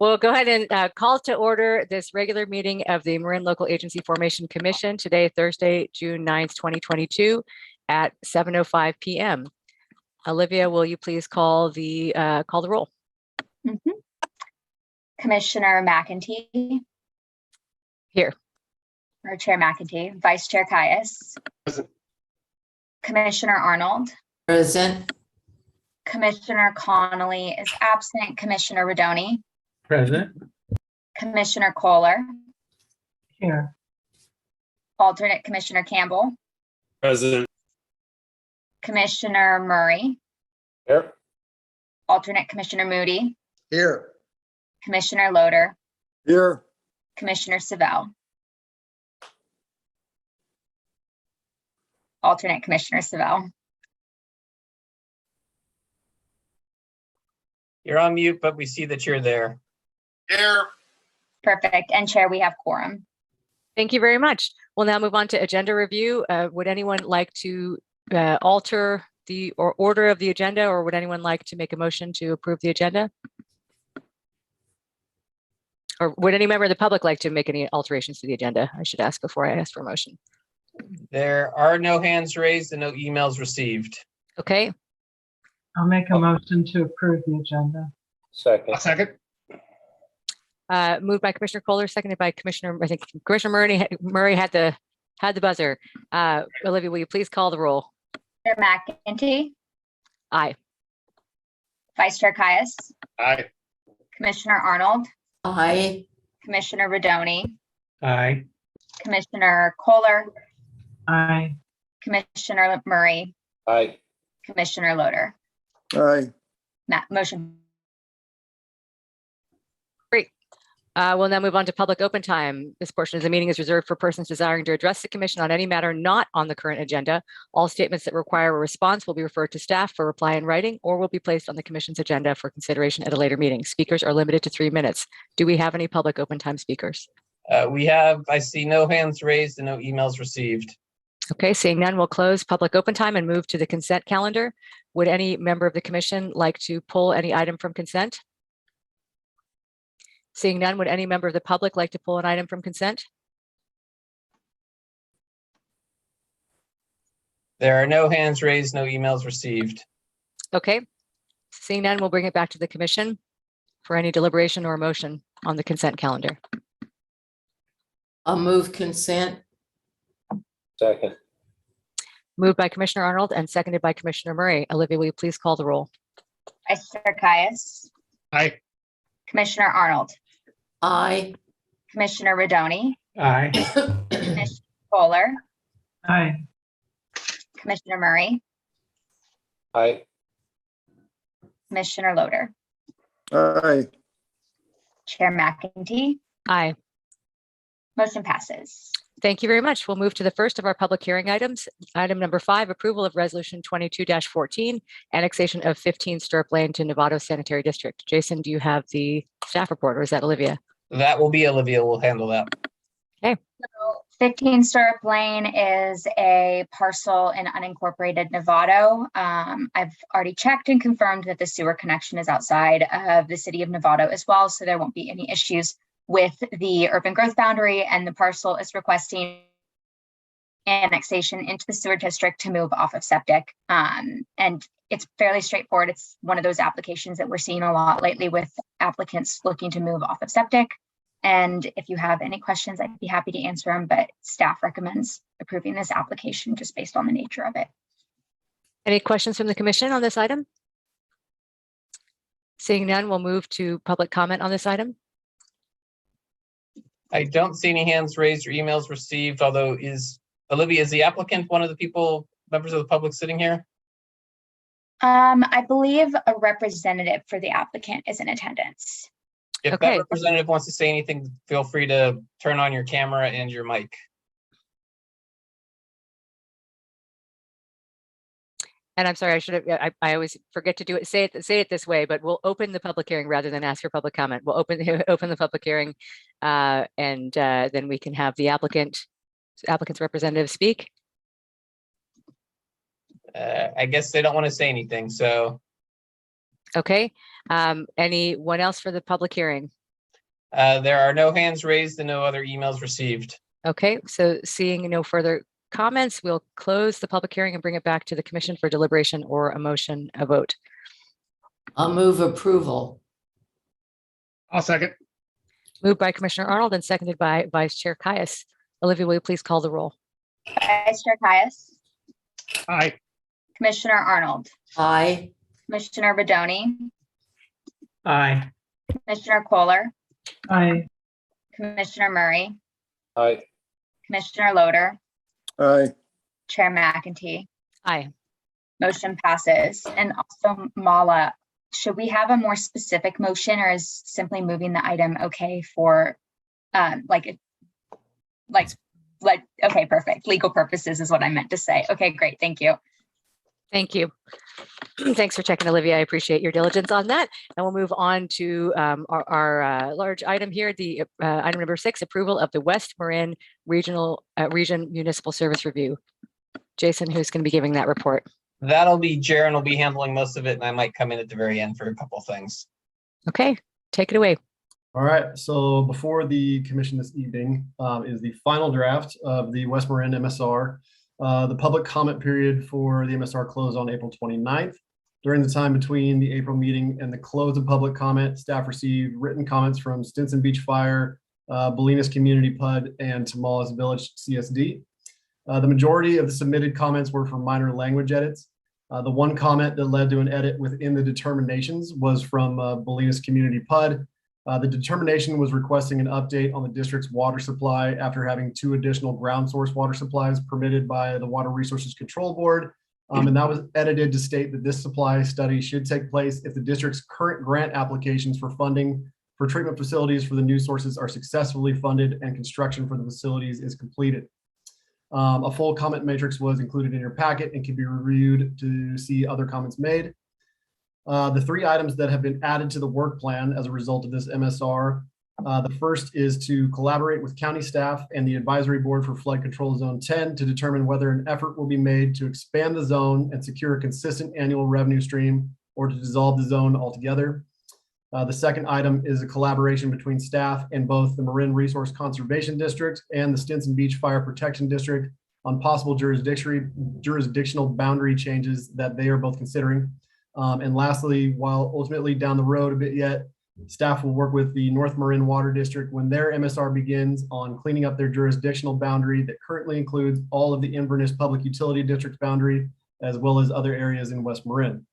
We'll go ahead and call to order this regular meeting of the Marin Local Agency Formation Commission today, Thursday, June 9th, 2022 at 7:05 p.m. Olivia, will you please call the roll? Commissioner McEntee. Here. Or Chair McEntee. Vice Chair Caius. Present. Commissioner Arnold. Present. Commissioner Connolly is absent. Commissioner Rodoni. Present. Commissioner Kohler. Here. Alternate Commissioner Campbell. Present. Commissioner Murray. Here. Alternate Commissioner Moody. Here. Commissioner Loader. Here. Commissioner Savell. Alternate Commissioner Savell. You're on mute, but we see that you're there. Here. Perfect. And Chair, we have quorum. Thank you very much. We'll now move on to agenda review. Would anyone like to alter the order of the agenda, or would anyone like to make a motion to approve the agenda? Or would any member of the public like to make any alterations to the agenda? I should ask before I ask for a motion. There are no hands raised and no emails received. Okay, I'll make a motion to approve the agenda. Second. Second. moved by Commissioner Kohler, seconded by Commissioner, I think Commissioner Murray had the buzzer. Olivia, will you please call the roll? Chair McEntee. Aye. Vice Chair Caius. Aye. Commissioner Arnold. Aye. Commissioner Rodoni. Aye. Commissioner Kohler. Aye. Commissioner Murray. Aye. Commissioner Loader. Aye. Motion. We'll now move on to public open time. This portion of the meeting is reserved for persons desiring to address the commission on any matter not on the current agenda. All statements that require a response will be referred to staff for reply in writing or will be placed on the commission's agenda for consideration at a later meeting. Speakers are limited to 3 minutes. Do we have any public open time speakers? I see no hands raised and no emails received. Okay, seeing none, we'll close public open time and move to the consent calendar. Would any member of the commission like to pull any item from consent? Seeing none, would any member of the public like to pull an item from consent? There are no hands raised, no emails received. Okay, seeing none, we'll bring it back to the commission for any deliberation or motion on the consent calendar. I'll move consent. Second. Moved by Commissioner Arnold and seconded by Commissioner Murray. Olivia, will you please call the roll? Vice Chair Caius. Aye. Commissioner Arnold. Aye. Commissioner Rodoni. Aye. Commissioner Kohler. Aye. Commissioner Murray. Aye. Commissioner Loader. Aye. Chair McEntee. Aye. Motion passes. Thank you very much. We'll move to the first of our public hearing items. Item number 5, approval of resolution 22-14, annexation of 15 Stirrup Lane to Novato Sanitary District. Jason, do you have the staff report, or is that Olivia? That will be Olivia. Will handle that. So 15 Stirrup Lane is a parcel in unincorporated Novato. I've already checked and confirmed that the sewer connection is outside of the city of Novato as well, so there won't be any issues with the urban growth boundary, and the parcel is requesting annexation into the sewer district to move off of septic. And it's fairly straightforward. It's one of those applications that we're seeing a lot lately with applicants looking to move off of septic. And if you have any questions, I'd be happy to answer them, but staff recommends approving this application just based on the nature of it. Any questions from the commission on this item? Seeing none, we'll move to public comment on this item. I don't see any hands raised or emails received, although Olivia, is the applicant one of the members of the public sitting here? I believe a representative for the applicant is in attendance. If Okay. that representative wants to say anything, feel free to turn on your camera and your mic. And I'm sorry, I always forget to do it. Say it this way, but we'll open the public hearing rather than ask for public comment. We'll open the public hearing, and then we can have the applicant's representative speak. I guess they don't want to say anything, so. Okay. Anyone else for the public hearing? There are no hands raised and no other emails received. Okay, so seeing no further comments, we'll close the public hearing and bring it back to the commission for deliberation or a motion, a vote. I'll move approval. I'll second. Moved by Commissioner Arnold and seconded by Vice Chair Caius. Olivia, will you please call the roll? Vice Chair Caius, Aye. Commissioner Arnold, Aye. Commissioner Badoni, Aye. Commissioner Kohler, Aye. Commissioner Murray, Aye. Commissioner Loader, Aye. Chair McEntee. Aye. Motion passes. And also, Mala, should we have a more specific motion, or is simply moving the item okay for okay, perfect. Legal purposes is what I meant to say. Okay, great. Thank you. Thank you. Thanks for checking, Olivia. I appreciate your diligence on that. And we'll move on to our large item here, the item number 6, approval of the West Marin Region Municipal Service Review. Jason, who's going to be giving that report? That'll be Jaren will be handling most of it, and I might come in at the very end for a couple of things. Okay, take it away. All right, so before the commission this evening is the final draft of the West Marin MSR. The public comment period for the MSR closed on April 29th. During the time between the April meeting and the close of public comment, staff received written comments from Stinson Beach Fire, Bolinas Community PUD, and Tamales Village CSD. The majority of the submitted comments were for minor language edits. The one comment that led to an edit within the determinations was from Bolinas Community PUD. The determination was requesting an update on the district's water supply after having 2 additional ground source water supplies permitted by the Water Resources Control Board. And that was edited to state that this supply study should take place if the district's current grant applications for funding for treatment facilities for the new sources are successfully funded and construction for the facilities is completed. A full comment matrix was included in your packet and can be reviewed to see other comments made. The 3 items that have been added to the work plan as a result of this MSR. The first is to collaborate with county staff and the advisory board for flood control zone 10 to determine whether an effort will be made to expand the zone and secure a consistent annual revenue stream, or to dissolve the zone altogether. The second item is a collaboration between staff and both the Marin Resource Conservation District and the Stinson Beach Fire Protection District on possible jurisdictional boundary changes that they are both considering. And lastly, while ultimately down the road a bit yet, staff will work with the North Marin Water District when their MSR begins on cleaning up their jurisdictional boundary that currently includes all of the Inverness Public Utility District's boundary, as well as other areas in West Marin.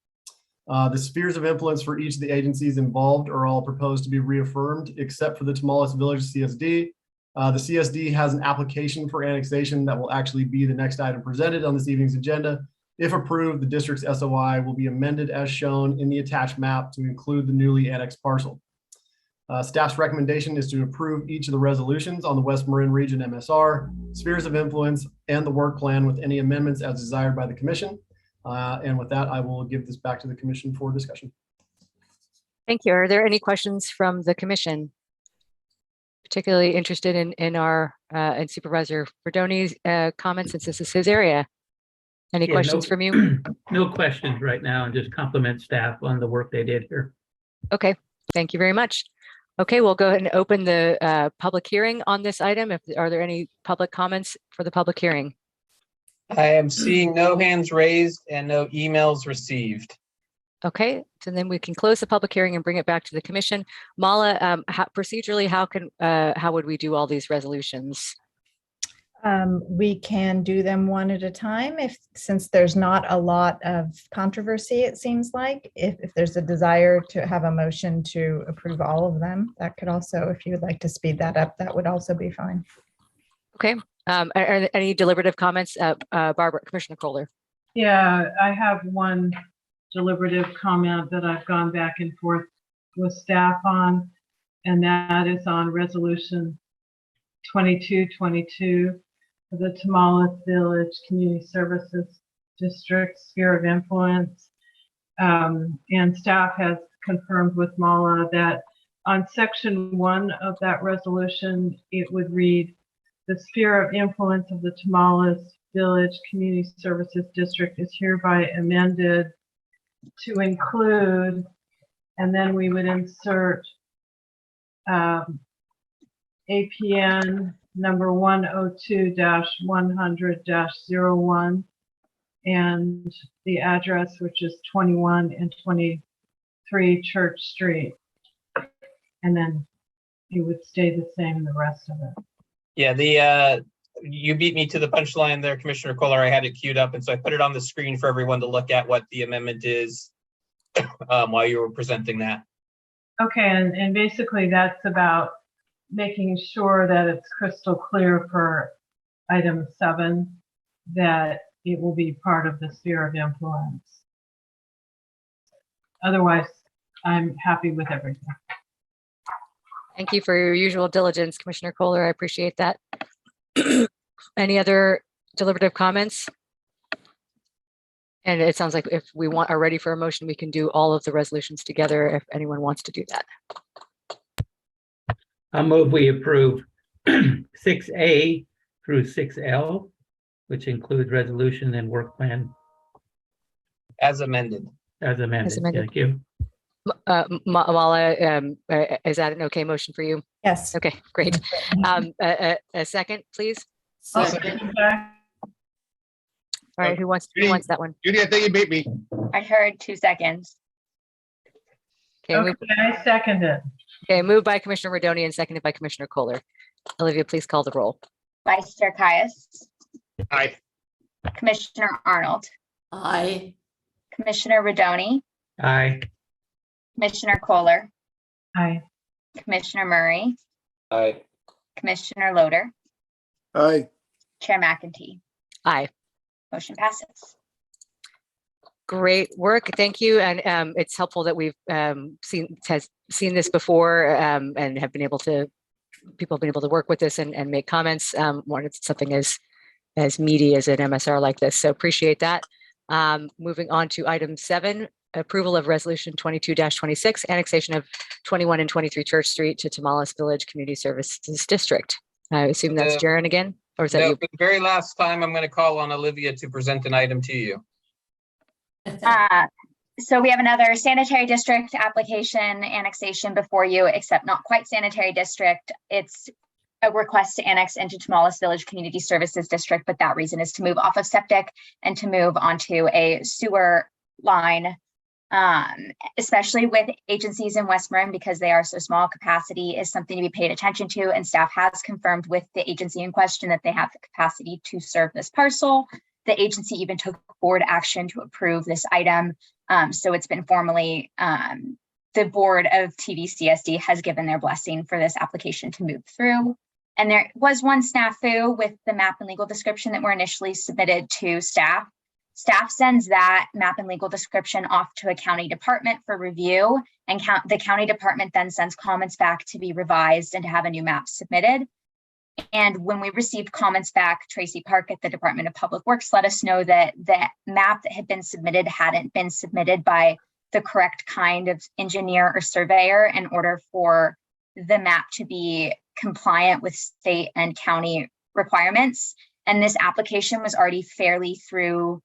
The spheres of influence for each of the agencies involved are all proposed to be reaffirmed, except for the Tamales Village CSD. The CSD has an application for annexation that will actually be the next item presented on this evening's agenda. If approved, the district's SOI will be amended as shown in the attached map to include the newly annexed parcel. Staff's recommendation is to approve each of the resolutions on the West Marin Region MSR, spheres of influence, and the work plan with any amendments as desired by the commission. And with that, I will give this back to the commission for discussion. Thank you. Are there any questions from the commission? Particularly interested in our and Supervisor Verdoni's comments, since this is his area. Any Yeah, questions from you? No questions right now, and just compliment staff on the work they did here. Okay, thank you very much. Okay, we'll go ahead and open the public hearing on this item. Are there any public comments for the public hearing? I am seeing no hands raised and no emails received. Okay, so then we can close the public hearing and bring it back to the commission. Mala, procedurally, how would we do all these resolutions? We can do them one at a time since there's not a lot of controversy, it seems like. If there's a desire to have a motion to approve all of them, that could also, if you would like to speed that up, that would also be fine. Okay, are there any deliberative comments? Barbara, Commissioner Kohler. Yeah, I have one deliberative comment that I've gone back and forth with staff on, and that is on resolution 2222 for the Tamales Village Community Services District sphere of influence. And staff has confirmed with Mala that on section 1 of that resolution, it would read, the sphere of influence of the Tamales Village Community Services District is hereby amended to include, and then we would insert APN number 102-100-01, and the address, which is 21 and 23 Church Street. And then it would stay the same in the rest of it. Yeah, you beat me to the punchline there, Commissioner Kohler. I had it queued up, and so I put it on the screen for everyone to look at what the amendment is while you were presenting that. Okay, and basically that's about making sure that it's crystal clear for item 7 that it will be part of the sphere of influence. Otherwise, I'm happy with everything. Thank you for your usual diligence, Commissioner Kohler. I appreciate that. Any other deliberative comments? And it sounds like if we are ready for a motion, we can do all of the resolutions together if anyone wants to do that. I'll move we approve 6A through 6L, which include resolution and work plan As amended. as amended. amended. Thank you. Mala, is that an okay motion for you? Yes. Okay, great. A second, please. Second. All right, who wants that one? Judy, I think you beat me. I heard 2 seconds. Okay, Okay, I second it. moved by Commissioner Rodoni and seconded by Commissioner Kohler. Olivia, please call the roll. Vice Chair Caius, Aye. Commissioner Arnold, Aye. Commissioner Rodoni, Aye. Commissioner Kohler, Aye. Commissioner Murray, Aye. Commissioner Loader, Aye. Chair McEntee. Aye. Motion passes. Great work. Thank you. And it's helpful that we've seen this before and have been able to, people have been able to work with this and make comments when it's something as meaty as an MSR like this. So appreciate that. Moving on to item 7, approval of resolution 22-26, annexation of 21 and 23 Church Street to Tamales Village Community Services District. I assume that's Jaren again, or is that you? For the very last time, I'm going to call on Olivia to present an item to you. So we have another sanitary district application annexation before you, except not quite sanitary district. It's a request to annex into Tamales Village Community Services District, but that reason is to move off of septic and to move onto a sewer line, especially with agencies in West Marin, because they are so small. Capacity is something to be paid attention to, and staff has confirmed with the agency in question that they have the capacity to serve this parcel. The agency even took board action to approve this item. So it's been formally, the board of TVCSD has given their blessing for this application to move through. And there was one snafu with the map and legal description that were initially submitted to staff. Staff sends that map and legal description off to a county department for review, and the county department then sends comments back to be revised and to have a new map submitted. And when we received comments back, Tracy Park at the Department of Public Works let us know that the map that had been submitted hadn't been submitted by the correct kind of engineer or surveyor in order for the map to be compliant with state and county requirements. And this application was already fairly through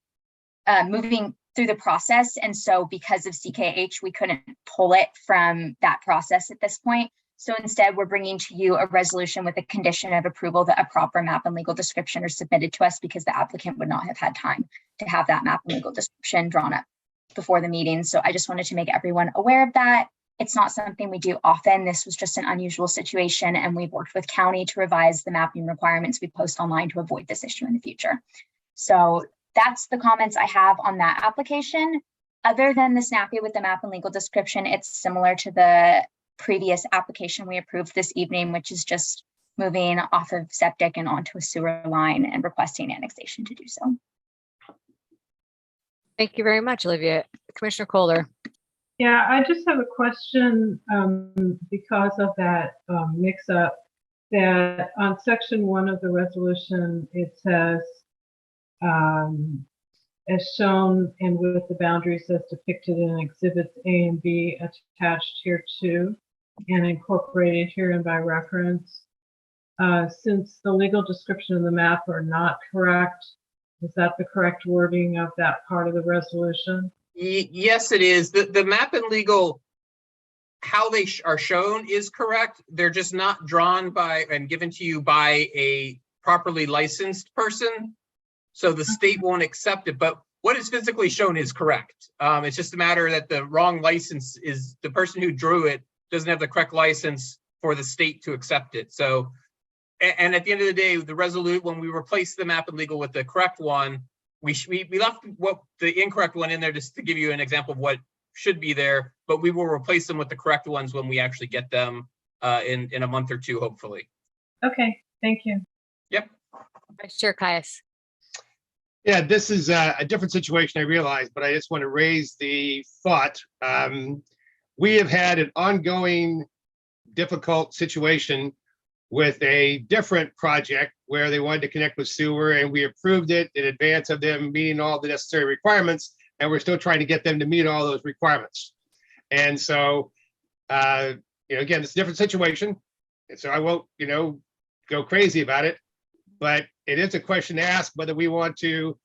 moving through the process. And so because of CKH, we couldn't pull it from that process at this point. So instead, we're bringing to you a resolution with a condition of approval that a proper map and legal description are submitted to us, because the applicant would not have had time to have that map and legal description drawn up before the meeting. So I just wanted to make everyone aware of that. It's not something we do often. This was just an unusual situation, and we've worked with county to revise the mapping requirements we post online to avoid this issue in the future. So that's the comments I have on that application. Other than the snappy with the map and legal description, it's similar to the previous application we approved this evening, which is just moving off of septic and onto a sewer line and requesting annexation to do so. Thank you very much, Olivia. Commissioner Kohler. Yeah, I just have a question because of that mix-up, that on section 1 of the resolution, it says, as shown and with the boundaries as depicted in exhibits A and B attached here to and incorporated herein by reference. Since the legal description and the map are not correct, is that the correct wording of that part of the resolution? Yes, it is. The map and legal how they are shown is correct. They're just not drawn by and given to you by a properly licensed person. So the state won't accept it, but what is physically shown is correct. It's just a matter that the wrong license is the person who drew it doesn't have the correct license for the state to accept it. So, and at the end of the day, the resolute, when we replace the map and legal with the correct one, we left what the incorrect one in there just to give you an example of what should be there, but we will replace them with the correct ones when we actually get them in a month or two, hopefully. Okay, thank you. Yep. Vice Chair Caius. Yeah, this is a different situation, I realize, but I just want to raise the thought. We have had an ongoing difficult situation with a different project where they wanted to connect with sewer, and we approved it in advance of them meeting all the necessary requirements, and we're still trying to get them to meet all those requirements. And so, again, it's a different situation, and so I won't, go crazy about it, but it is a question to ask whether we want to,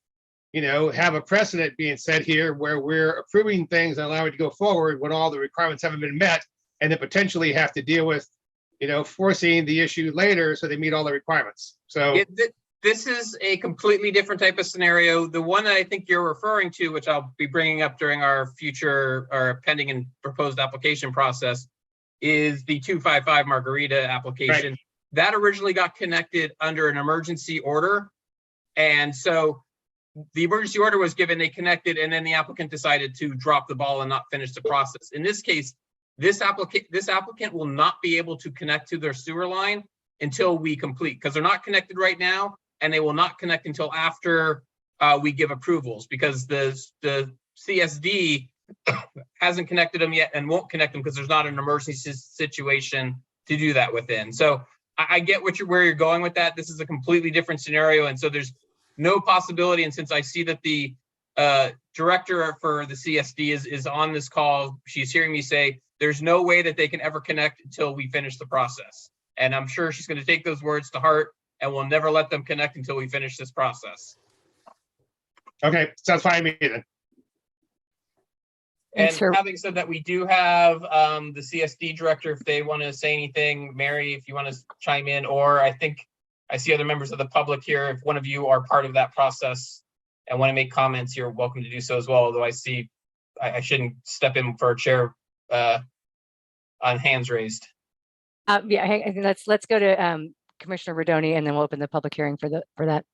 have a precedent being set here where we're approving things and allowing it to go forward when all the requirements haven't been met, and then potentially have to deal with, forcing the issue later so they meet all the requirements. So this is a completely different type of scenario. The one that I think you're referring to, which I'll be bringing up during our future or pending and proposed application process, is the 255 Margarita application. Right. That originally got connected under an emergency order. And so the emergency order was given, they connected, and then the applicant decided to drop the ball and not finish the process. In this case, this applicant will not be able to connect to their sewer line until we complete, because they're not connected right now, and they will not connect until after we give approvals, because the CSD hasn't connected them yet and won't connect them because there's not an emergency situation to do that within. So I get where you're going with that. This is a completely different scenario, and so there's no possibility. And since I see that the director for the CSD is on this call, she's hearing me say there's no way that they can ever connect until we finish the process. And I'm sure she's going to take those words to heart, and we'll never let them connect until we finish this process. okay, sounds fine to me then. And Sure. having said that, we do have the CSD director, if they want to say anything. Mary, if you want to chime in, or I think I see other members of the public here. If one of you are part of that process and want to make comments, you're welcome to do so as well. Although I see I shouldn't step in for a chair on hands raised. Let's go to Commissioner Rodoni, and then we'll open the public hearing for that.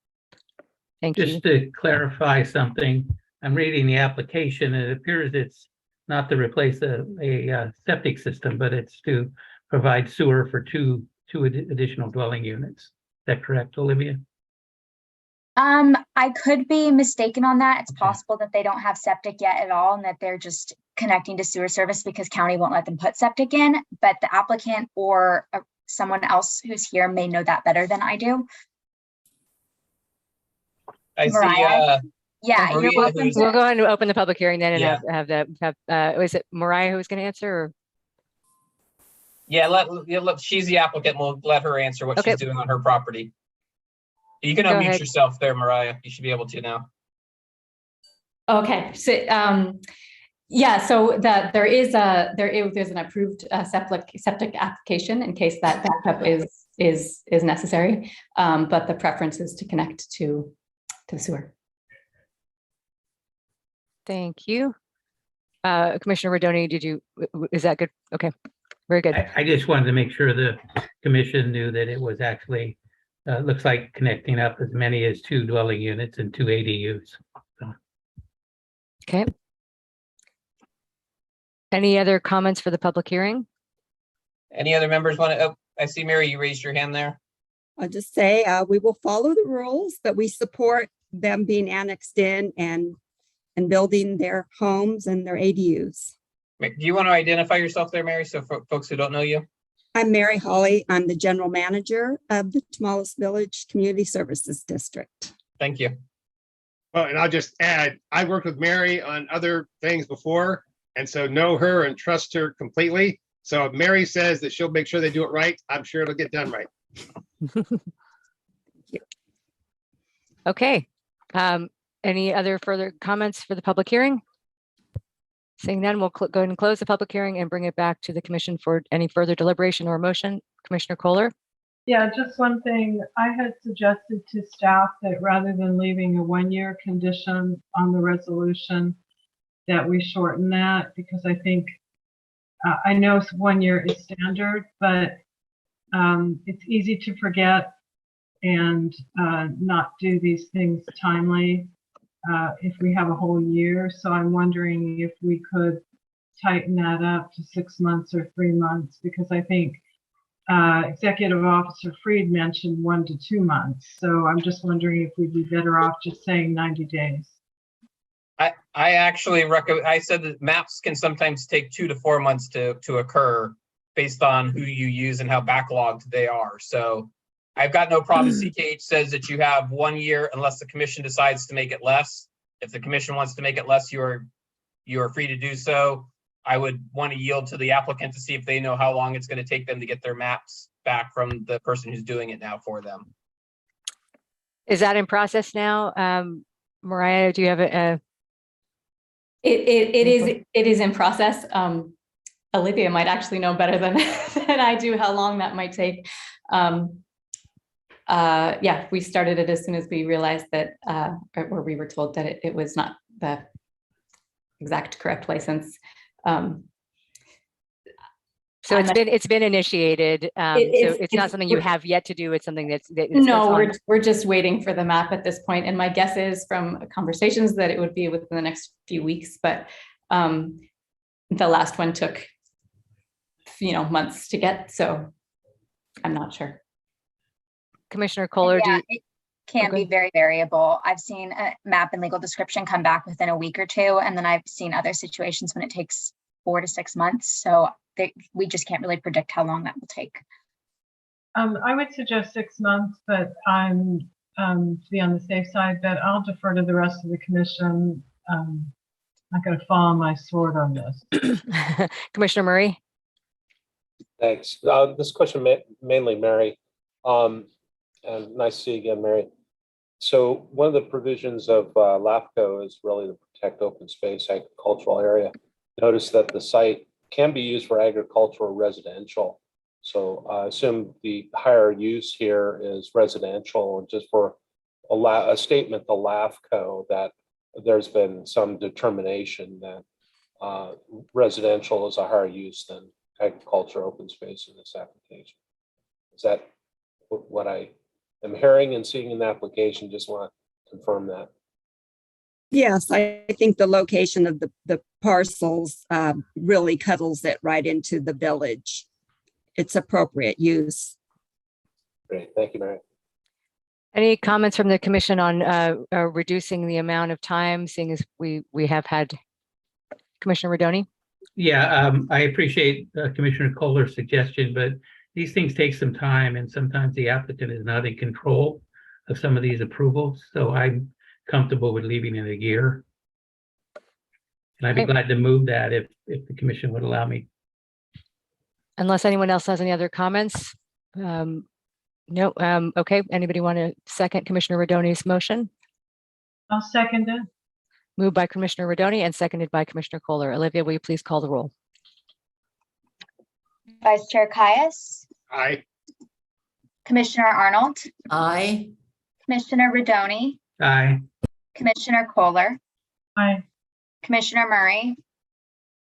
Thank you. Just to clarify something, I'm reading the application, and it appears it's not to replace a septic system, but it's to provide sewer for two additional dwelling units. Is that correct, Olivia? I could be mistaken on that. It's Okay. possible that they don't have septic yet at all, and that they're just connecting to sewer service because county won't let them put septic in, but the applicant or someone else who's here may know that better than I do. I Mariah? see. Yeah, you're Maria, welcome who's- We'll to. go ahead and open the public hearing then, and Yeah. was it Mariah who was going to answer? Or? Yeah, she's the applicant. We'll let her answer what Okay. she's doing on her property. You can Go unmute ahead. yourself there, Mariah. You should be able to now. Okay, so, yeah, so there's an approved septic application in case that backup is necessary. But the preference is to connect to the sewer. Thank you. Commissioner Rodoni, is that good? Okay, very good. I just wanted to make sure the commission knew that it was actually, looks like connecting up as many as 2 dwelling units and 2 ADUs. Okay. Any other comments for the public hearing? Any other members want to? Oh, I see Mary, you raised your hand there. I'll just say, we will follow the rules, but we support them being annexed in and building their homes and their ADUs. Do you want to identify yourself there, Mary, so for folks who don't know you? I'm Mary Hawley. I'm the general manager of the Tamales Village Community Services District. Thank you. Well, and I'll just add, I worked with Mary on other things before, and so know her and trust her completely. So if Mary says that she'll make sure they do it right, I'm sure it'll get done right. Okay. Any other further comments for the public hearing? Seeing none, we'll go ahead and close the public hearing and bring it back to the commission for any further deliberation or motion. Commissioner Kohler? Yeah, just one thing. I had suggested to staff that rather than leaving a 1-year condition on the resolution, that we shorten that, because I think, I know 1 year is standard, but it's easy to forget and not do these things timely if we have a whole year. So I'm wondering if we could tighten that up to 6 months or 3 months, because I think Executive Officer Freed mentioned 1 to 2 months. So I'm just wondering if we'd be better off just saying 90 days. I actually recommend, I said that maps can sometimes take 2 to 4 months to occur based on who you use and how backlogged they are. So I've got no problem. CKH says that you have 1 year unless the commission decides to make it less. If the commission wants to make it less, you are free to do so. I would want to yield to the applicant to see if they know how long it's going to take them to get their maps back from the person who's doing it now for them. Is that in process now? Mariah, do you have a? It is in process. Olivia might actually know better than I do how long that might take. Yeah, we started it as soon as we realized that, or we were told that it was not the exact correct license. So it's been initiated. So it's not something you have yet to do. It's something that's no, we're just waiting for the map at this point. And my guess is from conversations that it would be within the next few weeks, but the last one took, months to get. So I'm not sure. Commissioner Kohler, Yeah, it can be very variable. I've seen a map and legal description come back within a week or two, and then I've seen other situations when it takes 4 to 6 months. So we just can't really predict how long that will take. I would suggest 6 months, but I'm to be on the safe side, but I'll defer to the rest of the commission. I'm not going to fall on my sword on this. Commissioner Murray? Thanks. This question mainly Mary, and nice to see you again, Mary. So one of the provisions of LAFCo is really to protect open space, agricultural area. Notice that the site can be used for agricultural residential. So I assume the higher use here is residential, just for a statement to LAFCO that there's been some determination that residential is a higher use than agriculture open space in this application. Is that what I am hearing and seeing in the application? Just want to confirm that. Yes, I think the location of the parcels really cuddles it right into the village. It's appropriate use. Great, thank you, Mary. Any comments from the commission on reducing the amount of time, seeing as we have had Commissioner Rodoni? Yeah, I appreciate Commissioner Kohler's suggestion, but these things take some time, and sometimes the applicant is not in control of some of these approvals. So I'm comfortable with leaving it a year. And I'd be glad to move that if the commission would allow me. Unless anyone else has any other comments? No. Okay. Anybody want to second Commissioner Rodoni's motion? I'll second it. Moved by Commissioner Rodoni and seconded by Commissioner Kohler. Olivia, will you please call the roll? Vice Chair Caius? Aye. Commissioner Arnold? Aye. Commissioner Rodoni? Aye. Commissioner Kohler? Aye. Commissioner Murray?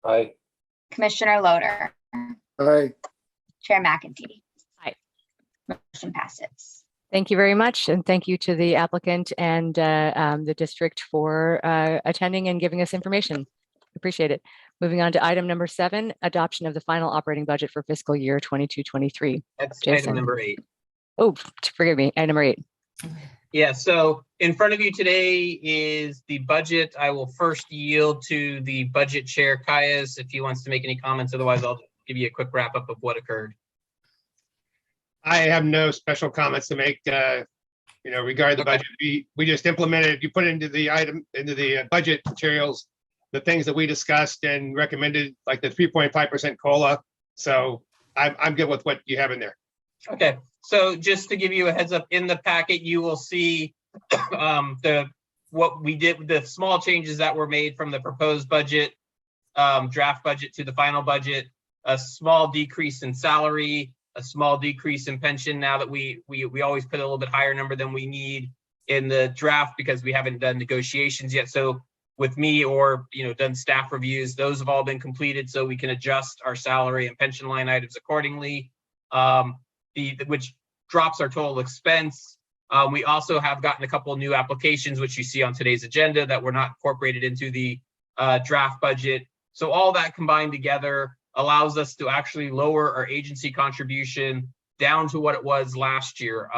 Aye. Commissioner Loader? Aye. Chair McEntee? Aye. Motion passes. Thank you very much. And thank you to the applicant and the district for attending and giving us information. Appreciate it. Moving on to item number 7, adoption of the final operating budget for fiscal year 22-23. That's Jason. item number 8. Oh, forgive me, item number 8. Yeah, so in front of you today is the budget. I will first yield to the budget chair, Caius, if he wants to make any comments. Otherwise, I'll give you a quick wrap up of what occurred. I have no special comments to make, regarding the budget. We just implemented, you put into the budget materials, the things that we discussed and recommended, like the 3.5% COLA. So I'm good with what you have in there. Okay, so just to give you a heads up, in the packet, you will see what we did, the small changes that were made from the proposed budget draft budget to the final budget, a small decrease in salary, a small decrease in pension now that we always put a little bit higher number than we need in the draft because we haven't done negotiations yet. So with me or, done staff reviews, those have all been completed so we can adjust our salary and pension line items accordingly, which drops our total expense. We also have gotten a couple of new applications, which you see on today's agenda that were not incorporated into the draft budget. So all that combined together allows us to actually lower our agency contribution down to what it was last year.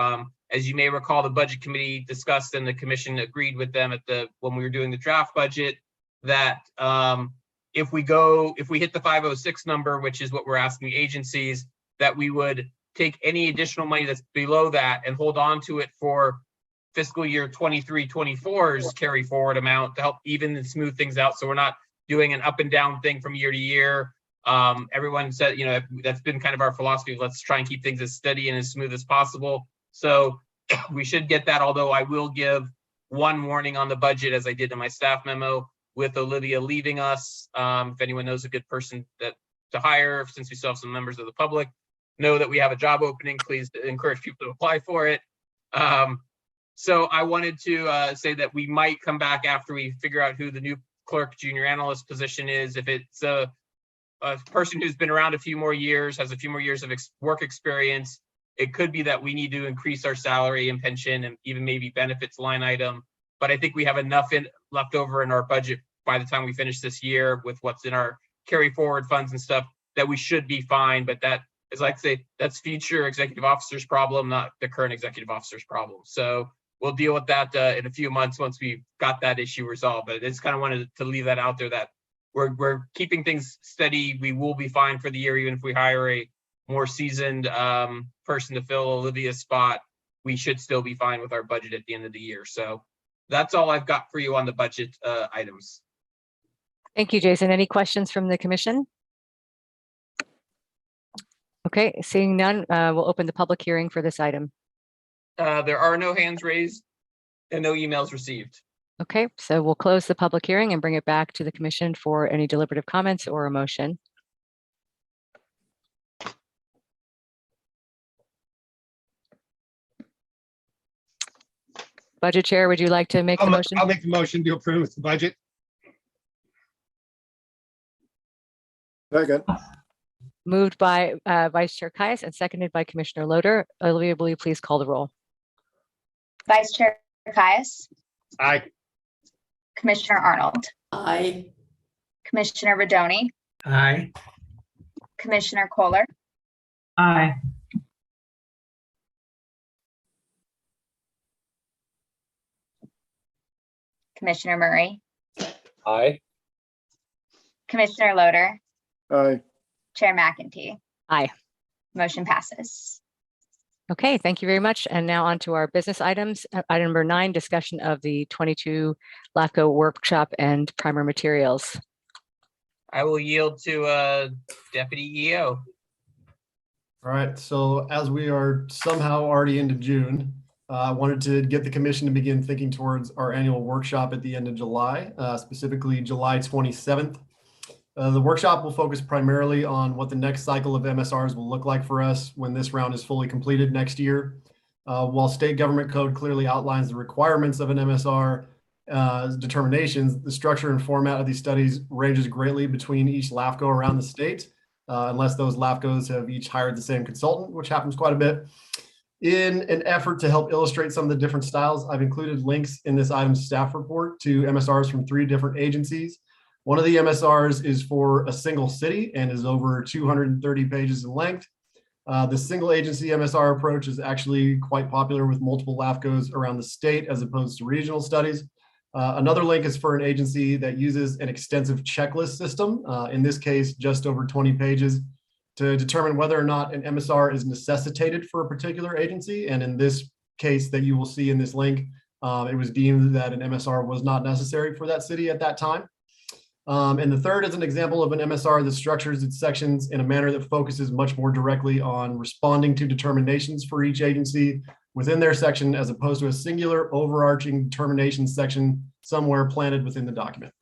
As you may recall, the budget committee discussed and the commission agreed with them when we were doing the draft budget that if we hit the 506 number, which is what we're asking agencies, that we would take any additional money that's below that and hold on to it for fiscal year 23-24's carry forward amount to help even and smooth things out. So we're not doing an up and down thing from year to year. Everyone said, that's been kind of our philosophy. Let's try and keep things as steady and as smooth as possible. So we should get that, although I will give one warning on the budget, as I did in my staff memo, with Olivia leaving us. If anyone knows a good person to hire, since we still have some members of the public, know that we have a job opening. Please encourage people to apply for it. So I wanted to say that we might come back after we figure out who the new clerk junior analyst position is. If it's a person who's been around a few more years, has a few more years of work experience, it could be that we need to increase our salary and pension and even maybe benefits line item. But I think we have enough left over in our budget by the time we finish this year with what's in our carry forward funds and stuff that we should be fine. But that is, like I say, that's future executive officer's problem, not the current executive officer's problem. So we'll deal with that in a few months once we've got that issue resolved. But I just kind of wanted to leave that out there that we're keeping things steady. We will be fine for the year, even if we hire a more seasoned person to fill Olivia's spot. We should still be fine with our budget at the end of the year. So that's all I've got for you on the budget items. Thank you, Jason. Any questions from the commission? Okay, seeing none, we'll open the public hearing for this item. There are no hands raised and no emails received. Okay, so we'll close the public hearing and bring it back to the commission for any deliberative comments or a motion. Budget Chair, would you like to make the motion? I'll make the motion to approve the budget. Second. Moved by Vice Chair Caius and seconded by Commissioner Loader. Olivia, will you please call the roll? Vice Chair Caius, Aye. Commissioner Arnold, Aye. Commissioner Rodoni, Aye. Commissioner Kohler, Aye. Commissioner Murray, Aye. Commissioner Loader, Aye. Chair McEntee. Aye. Motion passes. Okay, thank you very much. And now on to our business items. Item number 9, discussion of the 22 LAFCo workshop and primer materials. I will yield to Deputy EO. All right, so as we are somehow already into June, I wanted to get the commission to begin thinking towards our annual workshop at the end of July, specifically July 27th. The workshop will focus primarily on what the next cycle of MSRs will look like for us when this round is fully completed next year. While state government code clearly outlines the requirements of an MSR determinations, the structure and format of these studies ranges greatly between each LAFCo around the state, unless those LAFCos have each hired the same consultant, which happens quite a bit. In an effort to help illustrate some of the different styles, I've included links in this item's staff report to MSRs from 3 different agencies. One of the MSRs is for a single city and is over 230 pages in length. The single agency MSR approach is actually quite popular with multiple LAFCOs around the state as opposed to regional studies. Another link is for an agency that uses an extensive checklist system, in this case, just over 20 pages, to determine whether or not an MSR is necessitated for a particular agency. And in this case that you will see in this link, it was deemed that an MSR was not necessary for that city at that time. And the third is an example of an MSR that structures its sections in a manner that focuses much more directly on responding to determinations for each agency within their section, as opposed to a singular overarching determination section somewhere planted within the document.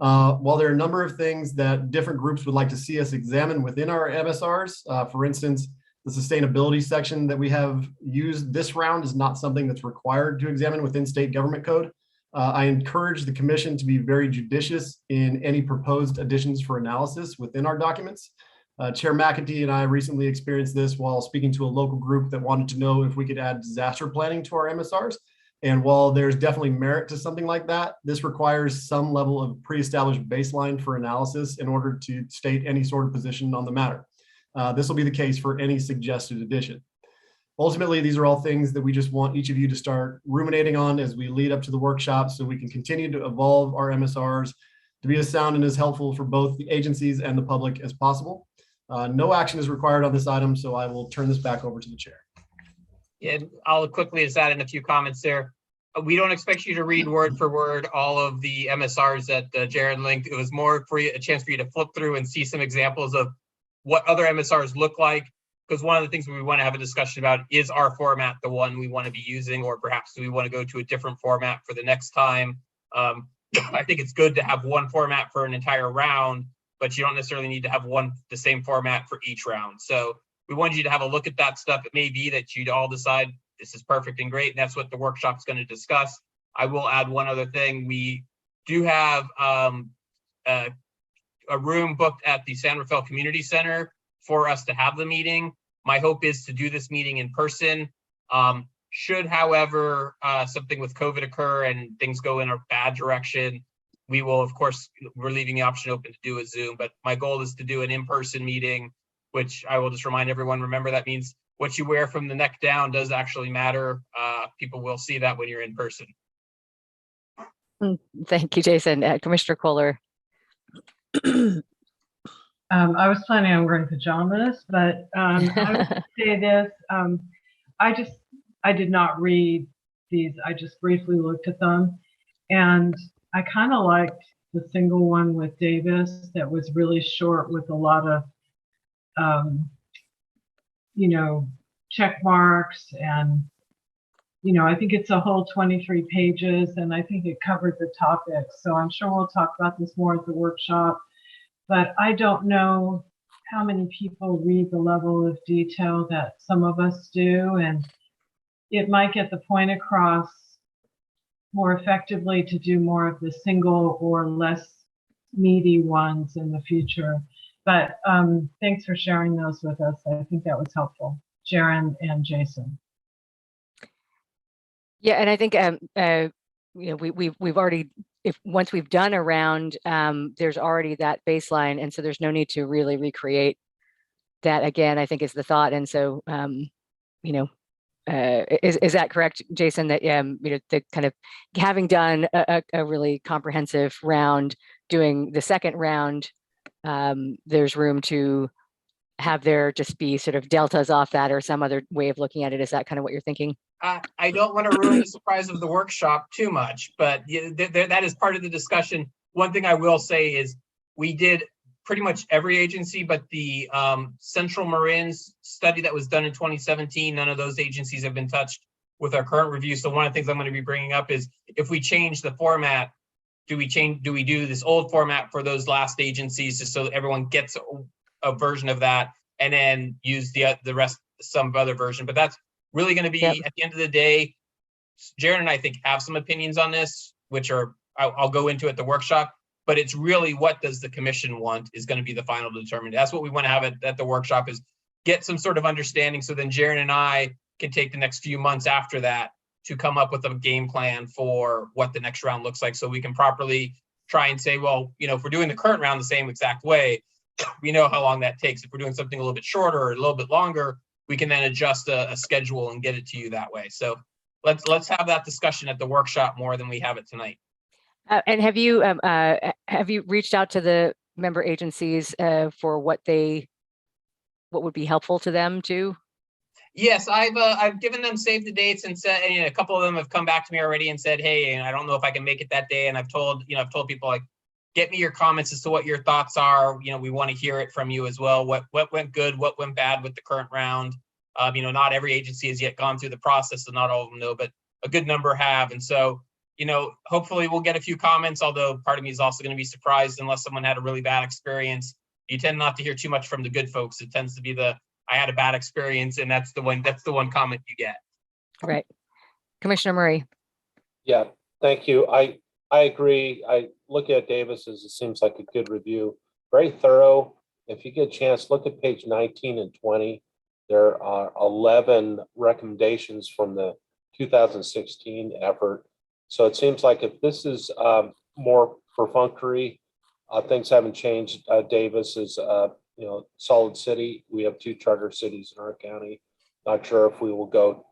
While there are a number of things that different groups would like to see us examine within our MSRs, for instance, the sustainability section that we have used this round is not something that's required to examine within state government code. I encourage the commission to be very judicious in any proposed additions for analysis within our documents. Chair McEntee and I recently experienced this while speaking to a local group that wanted to know if we could add disaster planning to our MSRs. And while there's definitely merit to something like that, this requires some level of pre-established baseline for analysis in order to state any sort of position on the matter. This will be the case for any suggested addition. Ultimately, these are all things that we just want each of you to start ruminating on as we lead up to the workshop so we can continue to evolve our MSRs to be as sound and as helpful for both the agencies and the public as possible. No action is required on this item, so I will turn this back over to the chair. Yeah, I'll quickly just add in a few comments there. We don't expect you to read word for word all of the MSRs that Jared linked. It was more for a chance for you to flip through and see some examples of what other MSRs look like. Because one of the things we want to have a discussion about is our format the one we want to be using, or perhaps do we want to go to a different format for the next time? I think it's good to have one format for an entire round, but you don't necessarily need to have the same format for each round. So we wanted you to have a look at that stuff. It may be that you'd all decide this is perfect and great, and that's what the workshop's going to discuss. I will add one other thing. We do have a room booked at the San Rafael Community Center for us to have the meeting. My hope is to do this meeting in person. Should, however, something with COVID occur and things go in a bad direction, we will, of course, we're leaving the option open to do a Zoom, but my goal is to do an in-person meeting, which I will just remind everyone, remember that means what you wear from the neck down does actually matter. People will see that when you're in person. Thank you, Jason. Commissioner Kohler. I was planning on wearing pajamas, but I would say this. I did not read these. I just briefly looked at them, and I kind of liked the single one with Davis that was really short with a lot of, check marks, and I think it's a whole 23 pages, and I think it covered the topics. So I'm sure we'll talk about this more at the workshop. But I don't know how many people read the level of detail that some of us do, and it might get the point across more effectively to do more of the single or less meaty ones in the future. But thanks for sharing those with us. I think that was helpful, Sharon and Jason. Yeah, and I think we've already, once we've done a round, there's already that baseline, and so there's no need to really recreate that again, I think is the thought. And so is that correct, Jason, that the kind of having done a really comprehensive round, doing the second round, there's room to have there just be sort of deltas off that or some other way of looking at it? Is that kind of what you're thinking? I don't want to ruin the surprise of the workshop too much, but that is part of the discussion. One thing I will say is we did pretty much every agency, but the Central Marin's study that was done in 2017, none of those agencies have been touched with our current review. So one of the things I'm going to be bringing up is if we change the format, do we do this old format for those last agencies just so everyone gets a version of that, and then use the rest, some other version? But that's really going to be, at the end of the day, Jared and I think have some opinions on this, which I'll go into at the workshop, but it's really what does the commission want is going to be the final determinant. That's what we want to have at the workshop, is get some sort of understanding. So then Jared and I can take the next few months after that to come up with a game plan for what the next round looks like. So we can properly try and say, well, if we're doing the current round the same exact way, we know how long that takes. If we're doing something a little bit shorter or a little bit longer, we can then adjust a schedule and get it to you that way. So let's have that discussion at the workshop more than we have it tonight. And have you reached out to the member agencies for what would be helpful to them too? Yes, I've given them save the dates and said, and a couple of them have come back to me already and said, hey, and I don't know if I can make it that day. And I've told people, like, get me your comments as to what your thoughts are. We want to hear it from you as well. What went good, what went bad with the current round. Not every agency has yet gone through the process, so not all of them know, but a good number have. And so, hopefully we'll get a few comments, although part of me is also going to be surprised unless someone had a really bad experience. You tend not to hear too much from the good folks. It tends to be I had a bad experience, and that's the one comment you get. Right. Commissioner Murray. Yeah, thank you. I agree. I look at Davis's, it seems like a good review, very thorough. If you get a chance, look at page 19 and 20. There are 11 recommendations from the 2016 effort. So it seems like if this is more perfunctory, things haven't changed. Davis is, solid city. We have 2 charter cities in our county. Not sure if we will go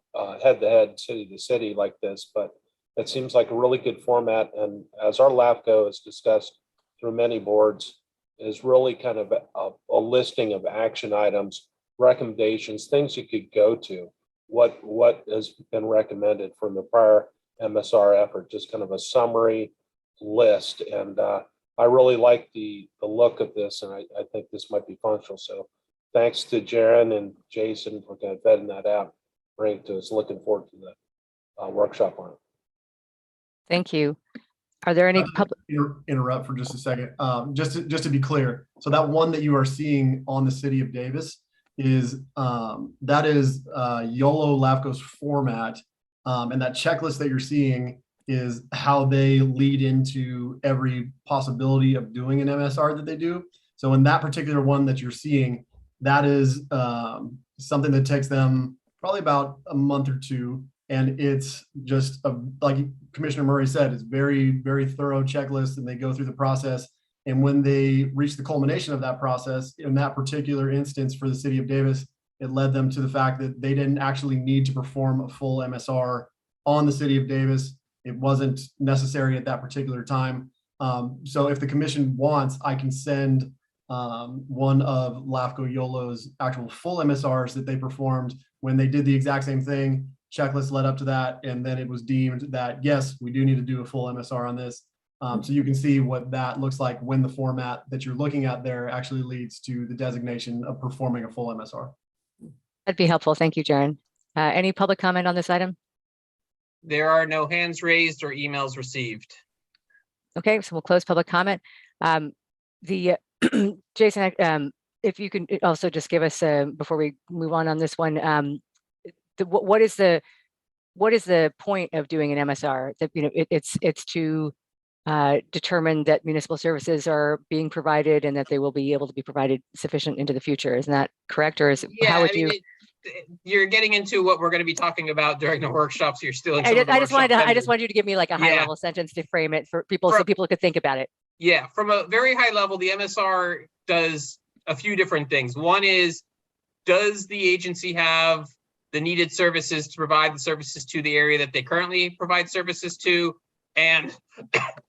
head to head, city to city like this, but it seems like a really good format. And as our LAFCo has discussed through many boards, is really kind of a listing of action items, recommendations, things you could go to, what has been recommended from the prior MSR effort, just kind of a summary list. And I really like the look of this, and I think this might be functional. So thanks to Jaron and Jason for kind of vetting that out, bring it to us. Looking forward to the workshop on it. Thank you. Are there any public? Interrupt for just a second. Just to be clear, so that one that you are seeing on the City of Davis is that is YOLO LAFCo's format, and that checklist that you're seeing is how they lead into every possibility of doing an MSR that they do. So in that particular one that you're seeing, that is something that takes them probably about a month or two. And it's just like Commissioner Murray said, it's very, very thorough checklist, and they go through the process. And when they reach the culmination of that process, in that particular instance for the City of Davis, it led them to the fact that they didn't actually need to perform a full MSR on the City of Davis. It wasn't necessary at that particular time. So if the commission wants, I can send one of LAFCo YOLO's actual full MSRs that they performed when they did the exact same thing. Checklist led up to that, and then it was deemed that, yes, we do need to do a full MSR on this. So you can see what that looks like when the format that you're looking at there actually leads to the designation of performing a full MSR. That'd be helpful. Thank you, Jaron. Any public comment on this item? There are no hands raised or emails received. Okay, so we'll close public comment. Jason, if you can also just give us, before we move on this one, what is the point of doing an MSR? That it's to determine that municipal services are being provided and that they will be able to be provided sufficient into the future. Isn't that correct? Or how would you? You're getting into what we're going to be talking about during the workshops. You're still. I just wanted you to give me like a high level sentence to frame it for people, so people could think about it. Yeah, from a very high level, the MSR does a few different things. One is, does the agency have the needed services to provide the services to the area that they currently provide services to? And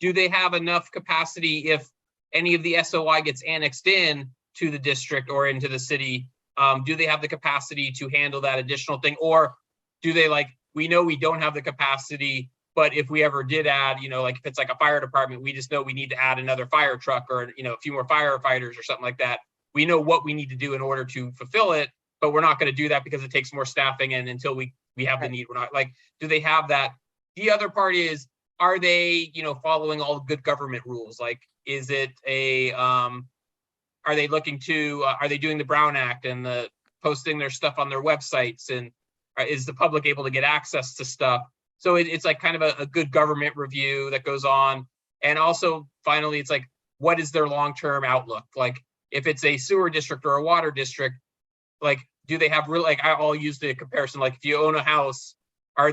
do they have enough capacity if any of the SOI gets annexed in to the district or into the city? Do they have the capacity to handle that additional thing? Or do they, like, we know we don't have the capacity, but if we ever did add, like if it's like a fire department, we just know we need to add another fire truck or, a few more firefighters or something like that. We know what we need to do in order to fulfill it, but we're not going to do that because it takes more staffing. And until we have the need, we're not, like, do they have that? The other part is, are they, following all good government rules? Like, is it are they looking to, are they doing the Brown Act and the posting their stuff on their websites? And is the public able to get access to stuff? So it's like kind of a good government review that goes on. And also, finally, it's like, what is their long-term outlook? Like, if it's a sewer district or a water district, like, do they have real, like, I'll use the comparison, like, if you own a house, do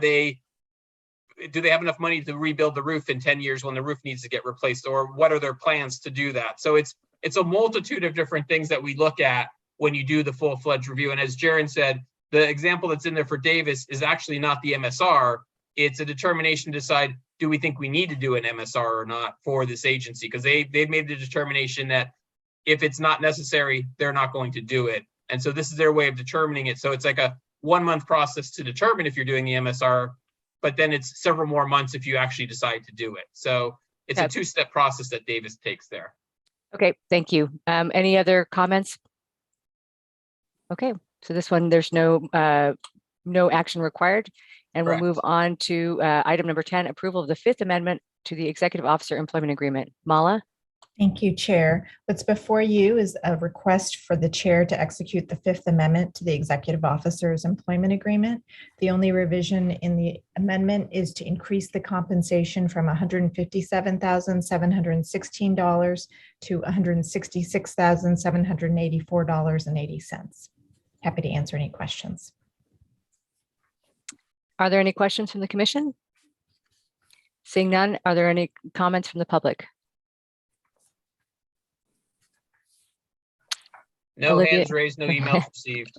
they have enough money to rebuild the roof in 10 years when the roof needs to get replaced? Or what are their plans to do that? So it's a multitude of different things that we look at when you do the full-fledged review. And as Jaron said, the example that's in there for Davis is actually not the MSR. It's a determination to decide, do we think we need to do an MSR or not for this agency? Because they've made the determination that if it's not necessary, they're not going to do it. And so this is their way of determining it. So it's like a 1-month process to determine if you're doing the MSR, but then it's several more months if you actually decide to do it. So it's a 2-step process that Davis takes there. Okay, thank you. Any other comments? Okay, so this one, there's no action required. And we'll Correct. move on to item number 10, approval of the Fifth Amendment to the Executive Officer Employment Agreement. Mala? Thank you, Chair. What's before you is a request for the Chair to execute the Fifth Amendment to the Executive Officer's Employment Agreement. The only revision in the amendment is to increase the compensation from $157,716 to $166,784.80. Happy to answer any questions. Are there any questions from the commission? Seeing none, are there any comments from the public? No Olivia? hands raised, no emails received.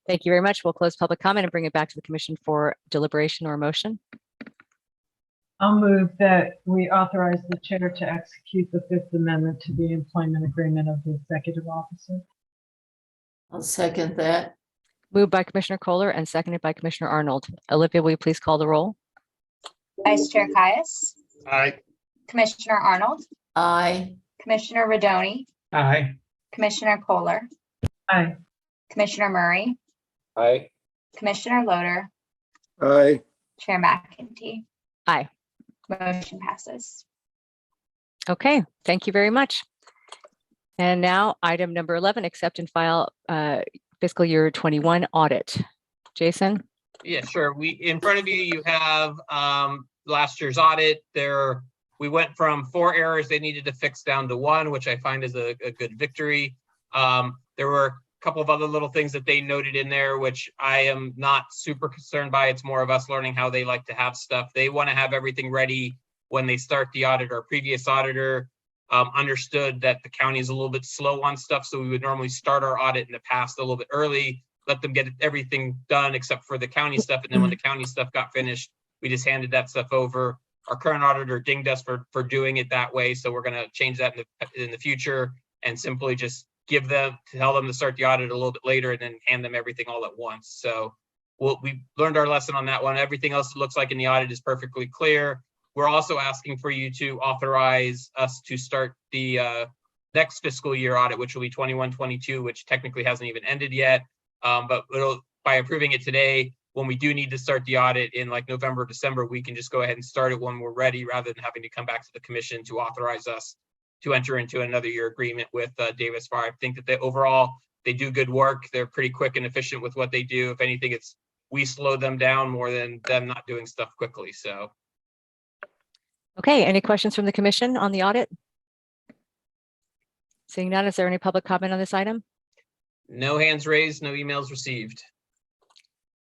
Thank you very much. We'll close public comment and bring it back to the commission for deliberation or motion. I'll move that we authorize the chair to execute the Fifth Amendment to the employment agreement of the executive officer. I'll second that. Moved by Commissioner Kohler and seconded by Commissioner Arnold. Olivia, will you please call the roll? Vice Chair Caius, Aye. Commissioner Arnold, Aye. Commissioner Rodoni, Aye. Commissioner Kohler, Aye. Commissioner Murray, Aye. Commissioner Loader, Aye. Chair McEntee. Aye. Motion passes. Okay, thank you very much. And now item number 11, accept and file fiscal year 21 audit. Jason? Yeah, sure. In front of you, you have last year's audit. We went from 4 errors they needed to fix down to 1, which I find is a good victory. There were a couple of other little things that they noted in there, which I am not super concerned by. It's more of us learning how they like to have stuff. They want to have everything ready when they start the audit. Our previous auditor understood that the county is a little bit slow on stuff, so we would normally start our audit in the past a little bit early, let them get everything done except for the county stuff, and then when the county stuff got finished, we just handed that stuff over. Our current auditor dinged us for doing it that way, so we're going to change that in the future and simply just tell them to start the audit a little bit later and then hand them everything all at once. So we learned our lesson on that one. Everything else it looks like in the audit is perfectly clear. We're also asking for you to authorize us to start the next fiscal year audit, which will be 21-22, which technically hasn't even ended yet. But by approving it today, when we do need to start the audit in like November, December, we can just go ahead and start it when we're ready, rather than having to come back to the commission to authorize us to enter into another year agreement with Davis Farr. I think that overall, they do good work. They're pretty quick and efficient with what they do. If anything, we slow them down more than them not doing stuff quickly. So. Okay, any questions from the commission on the audit? Seeing none, is there any public comment on this item? No hands raised, no emails received.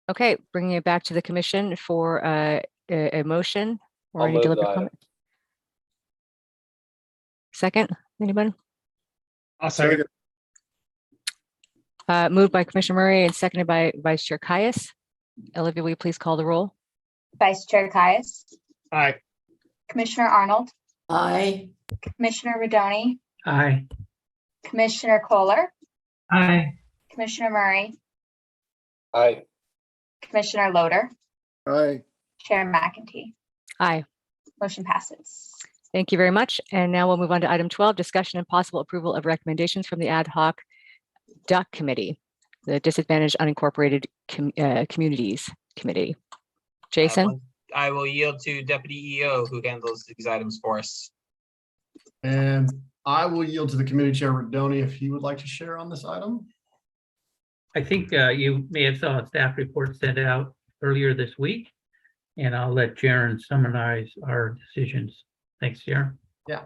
Okay, bringing it back to the commission for a motion or I'll any move the deliberate item. comment. Second, anyone? I'll second. Moved by Commissioner Murray and seconded by Vice Chair Caius. Olivia, will you please call the roll? Vice Chair Caius, Aye. Commissioner Arnold, Aye. Commissioner Rodoni, Aye. Commissioner Kohler, Aye. Commissioner Murray, Aye. Commissioner Loader, Aye. Chair McEntee. Aye. Motion passes. Thank you very much. And now we'll move on to item 12, discussion and possible approval of recommendations from the ad hoc DUC committee, the Disadvantaged Unincorporated Communities Committee. Jason? I will yield to Deputy EO who handles these items for us. And I will yield to the committee chair, Rodoni, if he would like to share on this item. I think you may have saw a staff report sent out earlier this week, and I'll let Jaren summarize our decisions. Thanks, Jaren. Yeah.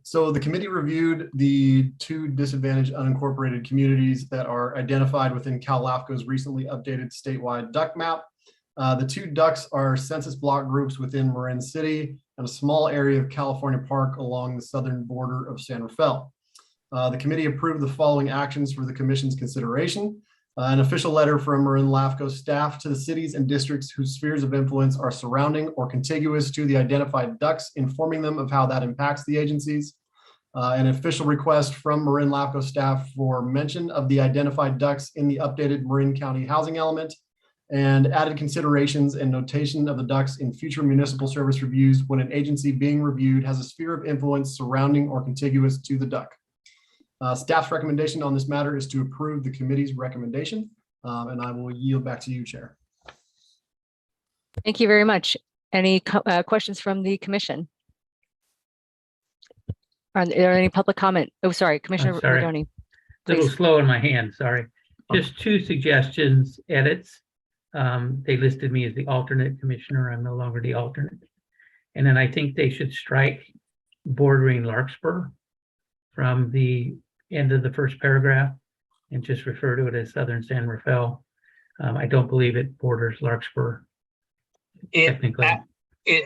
So the committee reviewed the 2 disadvantaged unincorporated communities that are identified within Cal LAFCo's recently updated statewide DUC map. The 2 DUCs are census block groups within Marin City and a small area of California Park along the southern border of San Rafael. The committee approved the following actions for the commission's consideration. An official letter from Marin LAFCo staff to the cities and districts whose spheres of influence are surrounding or contiguous to the identified DUCs, informing them of how that impacts the agencies. An official request from Marin LAFCo staff for mention of the identified DUCs in the updated Marin County housing element, and added considerations and notation of the DUCs in future municipal service reviews when an agency being reviewed has a sphere of influence surrounding or contiguous to the DUC. Staff's recommendation on this matter is to approve the committee's recommendation, and I will yield back to you, Chair. Thank you very much. Any questions from the commission? Are there any public comment? Oh, sorry, Commissioner sorry. Rodoni. Little Please. slow in my hand, sorry. Just two suggestions, edits. They listed me as the alternate commissioner. I'm no longer the alternate. And then I think they should strike bordering Larkspur from the end of the first paragraph and just refer to it as Southern San Rafael. I don't believe it borders Larkspur technically.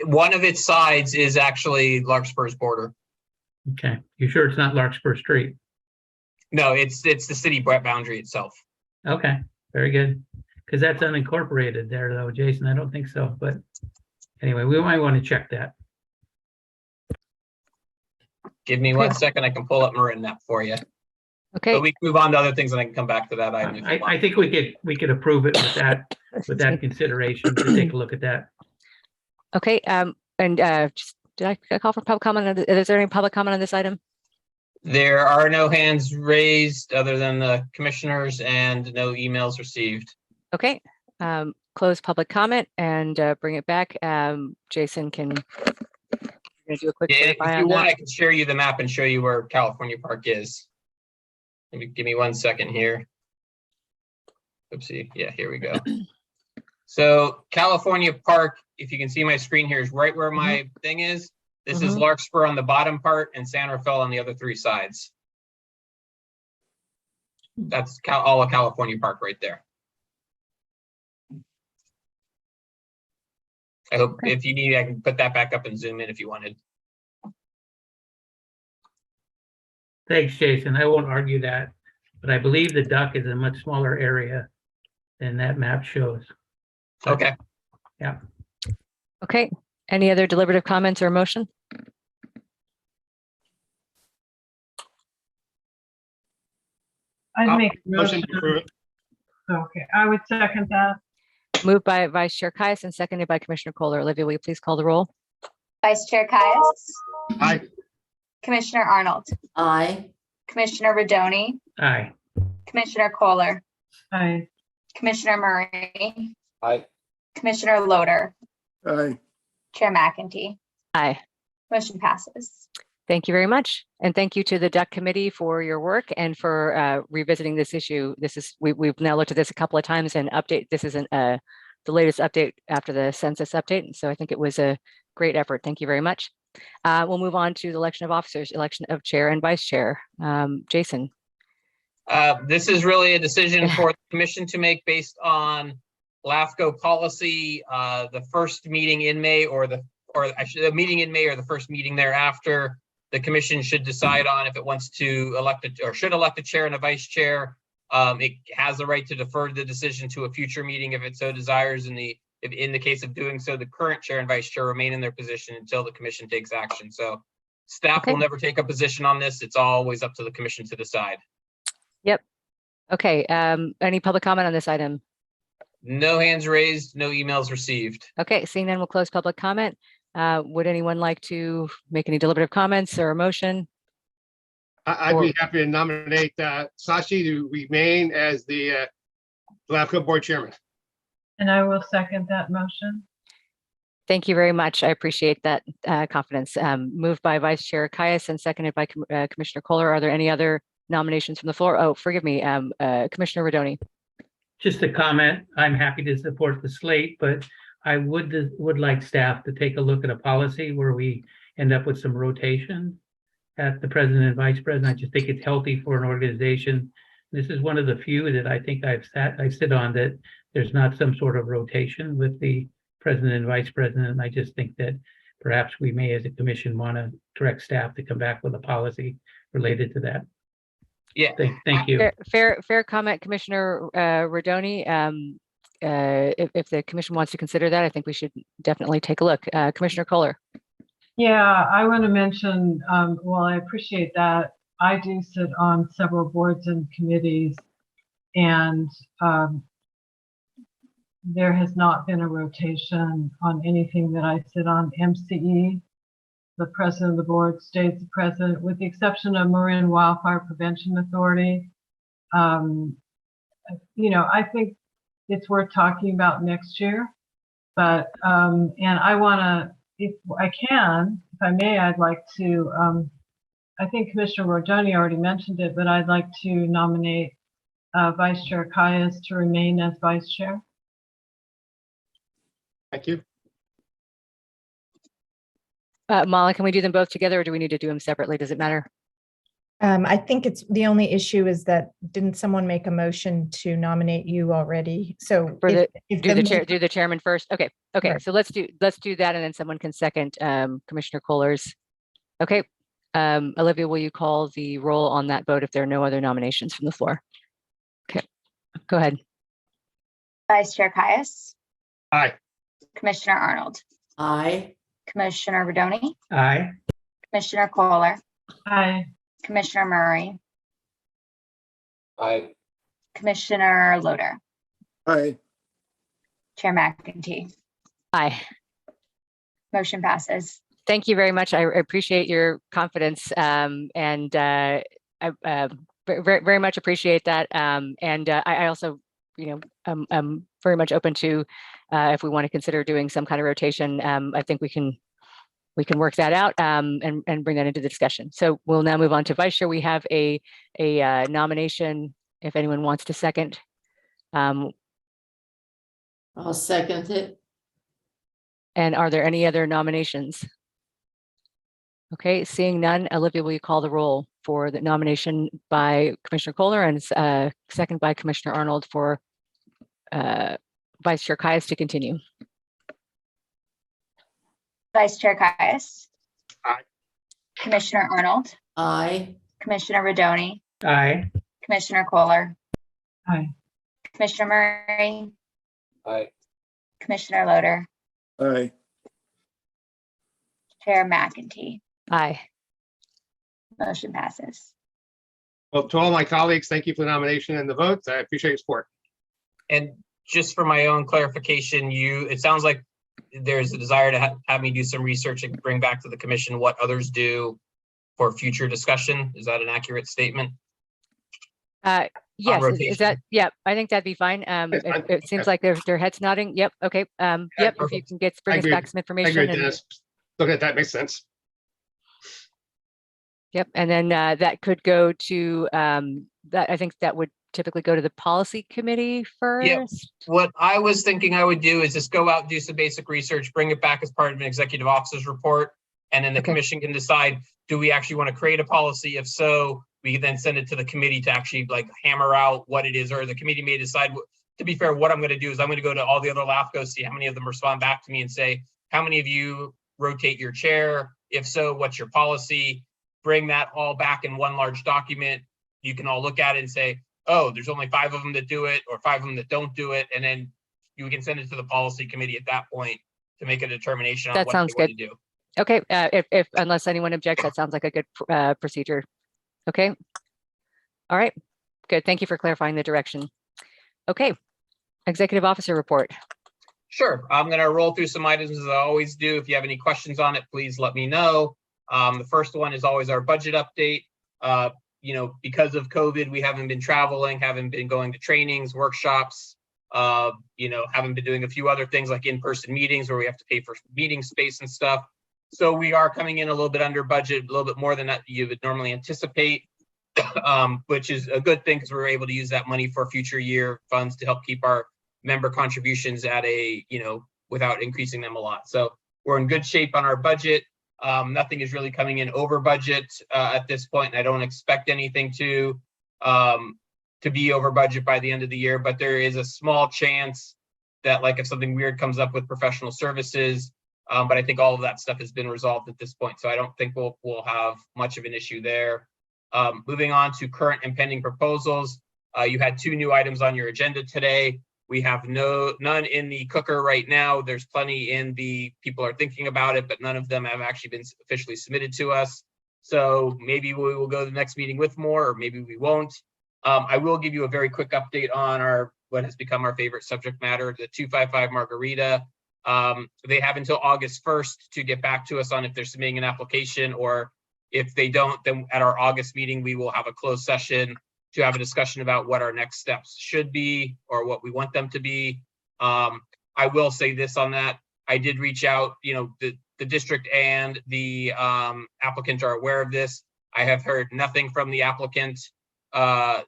One of its sides is actually Larkspur's border. Okay, you sure it's not Larkspur Street? No, it's the city boundary itself. Okay, very good. Because that's unincorporated there though, Jason. I don't think so, but anyway, we might want to check that. Give me 1 second. I can pull up Marin LAFCo for you. Okay. But we can move on to other things and I can come back to that item. If you I want. think we could approve it with that consideration to take a look at that. Okay. Did I call for public comment? Is there any public comment on this item? There are no hands raised other than the commissioners and no emails received. Okay. Close public comment and bring it back. Jason can do a quick Yeah, verify if you on want, that. I can share you the map and show you where California Park is. Give me 1 second here. Oopsie. Yeah, here we go. So California Park, if you can see my screen here, is right where my thing is. This is Larkspur on the bottom part and San Rafael on the other three sides. That's all of California Park right there. I hope if you need, I can put that back up and zoom in if you wanted. Thanks, Jason. I won't argue that, but I believe the duck is a much smaller area than that map shows. Okay. Yeah. Okay. Any other deliberative comments or motion? I'd make a Motion motion. to approve it. Okay, I would second that. Moved by Vice Chair Caius and seconded by Commissioner Kohler. Olivia, will you please call the roll? Vice Chair Caius, Aye. Commissioner Arnold, Aye. Commissioner Rodoni, Aye. Commissioner Kohler, Aye. Commissioner Murray, Aye. Commissioner Loader, Aye. Chair McEntee. Aye. Motion passes. Thank you very much. And thank you to the DUC committee for your work and for revisiting this issue. We've now looked at this a couple of times and this isn't the latest update after the census update. And so I think it was a great effort. Thank you very much. We'll move on to the election of officers, election of chair and vice chair. Jason. This is really a decision for the commission to make based on LAFCo policy. The first meeting in May the meeting in May or the first meeting thereafter, the commission should decide on if it wants to elect or should elect a chair and a vice chair. It has the right to defer the decision to a future meeting if it so desires. In the case of doing so, the current chair and vice chair remain in their position until the commission takes action. So staff will never take a position on this. It's always up to the commission to decide. Yep. Okay. Any public comment on this item? No hands raised, no emails received. Okay. Seeing none, we'll close public comment. Would anyone like to make any deliberative comments or a motion? I'd be happy to nominate Sashi to remain as the LAFCo board chairman. And I will second that motion. Thank you very much. I appreciate that confidence. Moved by Vice Chair Caius and seconded by Commissioner Kohler. Are there any other nominations from the floor? Oh, forgive me, Commissioner Rodoni. Just a comment. I'm happy to support the slate, but I would like staff to take a look at a policy where we end up with some rotation at the president and vice president. I just think it's healthy for an organization. This is one of the few that I think I sit on that there's not some sort of rotation with the president and vice president. And I just think that perhaps we may, as a commission, want to direct staff to come back with a policy related to that. Yeah. Thank you. Fair comment, Commissioner Rodoni. If the commission wants to consider that, I think we should definitely take a look. Commissioner Kohler. Yeah, I want to mention, well, I appreciate that. I do sit on several boards and committees, and there has not been a rotation on anything that I sit on. MCE, the president of the board stays the president, with the exception of Marin Wildfire Prevention Authority. You know, I think it's worth talking about next year. But, and I want to, if I may, I'd like to, I think Commissioner Rodoni already mentioned it, but I'd like to nominate Vice Chair Caius to remain as Vice Chair. Thank you. Mala, can we do them both together or do we need to do them separately? Does it matter? I think it's the only issue is that didn't someone make a motion to nominate you already? So For if do the the chair, do the chairman first. Okay. Okay. Right. So let's do that. And then someone can second Commissioner Kohler's. Okay. Olivia, will you call the roll on that vote if there are no other nominations from the floor? Okay, go ahead. Vice Chair Caius, Aye. Commissioner Arnold, Aye. Commissioner Rodoni, Aye. Commissioner Kohler, Aye. Commissioner Murray, Aye. Commissioner Loader, Aye. Chair McEntee. Aye. Motion passes. Thank you very much. I appreciate your confidence and I very much appreciate that. I also, I'm very much open to if we want to consider doing some kind of rotation. I think we can work that out and bring that into the discussion. So we'll now move on to Vice Chair. We have a nomination if anyone wants to second. I'll second it. And are there any other nominations? Okay, seeing none, Olivia, will you call the roll for the nomination by Commissioner Kohler and second by Commissioner Arnold for Vice Chair Caius to continue? Vice Chair Caius. Aye. Commissioner Arnold, Aye. Commissioner Rodoni, Aye. Commissioner Kohler, Aye. Commissioner Murray, Aye. Commissioner Loader, Aye. Chair McEntee. Aye. Motion passes. Well, to all my colleagues, thank you for the nomination and the votes. I appreciate your support. And just for my own clarification, it sounds like there's a desire to have me do some research and bring back to the commission what others do for future discussion. Is that an accurate statement? Yes, is rotation. that, yeah, I think that'd be fine. That's fine. It seems like their heads nodding. Yep, okay. Yep, if you perfect. can bring I us agree. back some I information. agree, And, Dennis. Look at that, makes sense. yep, and then that could go to, that I think that would typically go to the policy committee first. What I was thinking I would do is just go out and do some basic research, bring it back as part of an executive officer's report. And then the Okay. commission can decide, do we actually want to create a policy? If so, we can then send it to the committee to actually like hammer out what it is, or the committee may decide. To be fair, what I'm going to do is I'm going to go to all the other LAFCOs, see how many of them respond back to me and say, how many of you rotate your chair? If so, what's your policy? Bring that all back in one large document. You can all look at it and say, oh, there's only 5 of them that do it or 5 of them that don't do it. And then you can send it to the policy committee at that point to make a determination on That what sounds they want good. to do. Okay, if unless anyone objects, that sounds like a good procedure. Okay. All right, good. Thank you for clarifying the direction. Okay, executive officer report. Sure, I'm going to roll through some items as I always do. If you have any questions on it, please let me know. The first one is always our budget update. Because of COVID, we haven't been traveling, haven't been going to trainings, workshops, haven't been doing a few other things like in-person meetings where we have to pay for meeting space and stuff. So we are coming in a little bit under budget, a little bit more than that you would normally anticipate, which is a good thing because we're able to use that money for future year funds to help keep our member contributions at without increasing them a lot. So we're in good shape on our budget. Nothing is really coming in over budget at this point, and I don't expect anything to be over budget by the end of the year, but there is a small chance that like if something weird comes up with professional services, but I think all of that stuff has been resolved at this point, so I don't think we'll have much of an issue there. Moving on to current and pending proposals, you had 2 new items on your agenda today. We have none in the cooker right now. There's plenty in the people are thinking about it, but none of them have actually been officially submitted to us. So maybe we will go to the next meeting with more, or maybe we won't. I will give you a very quick update on what has become our favorite subject matter, the 255 Margarita. They have until August 1st to get back to us on if they're submitting an application, or if they don't, then at our August meeting, we will have a closed session to have a discussion about what our next steps should be or what we want them to be. I will say this on that. I did reach out, the district and the applicant are aware of this. I have heard nothing from the applicant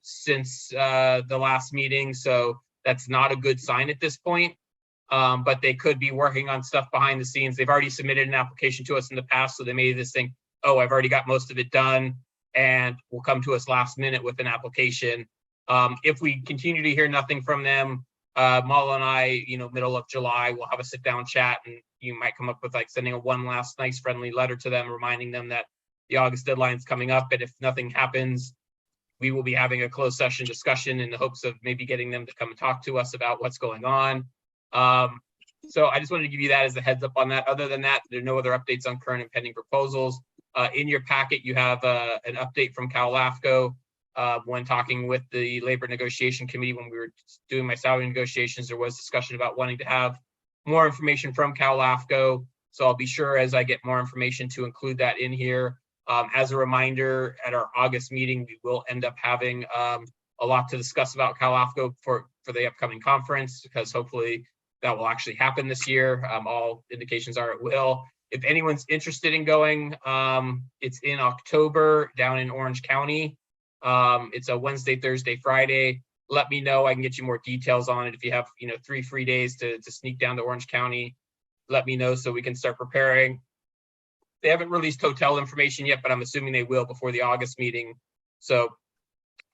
since the last meeting, so that's not a good sign at this point. But they could be working on stuff behind the scenes. They've already submitted an application to us in the past, so they may just think, oh, I've already got most of it done, and will come to us last minute with an application. If we continue to hear nothing from them, Mala and I, middle of July, we'll have a sit down chat, and you might come up with like sending one last nice friendly letter to them, reminding them that the August deadline is coming up. And if nothing happens, we will be having a closed session discussion in the hopes of maybe getting them to come and talk to us about what's going on. So I just wanted to give you that as a heads up on that. Other than that, there are no other updates on current and pending proposals. In your packet, you have an update from Cal LAFCo. When talking with the labor negotiation committee, when we were doing my salary negotiations, there was discussion about wanting to have more information from Cal LAFCo. So I'll be sure as I get more information to include that in here. As a reminder, at our August meeting, we will end up having a lot to discuss about Cal LAFCo for the upcoming conference, because hopefully that will actually happen this year. All indications are it will. If anyone's interested in going, it's in October down in Orange County. It's a Wednesday, Thursday, Friday. Let me know. I can get you more details on it. If you have, 3 free days to sneak down to Orange County, let me know so we can start preparing. They haven't released hotel information yet, but I'm assuming they will before the August meeting. So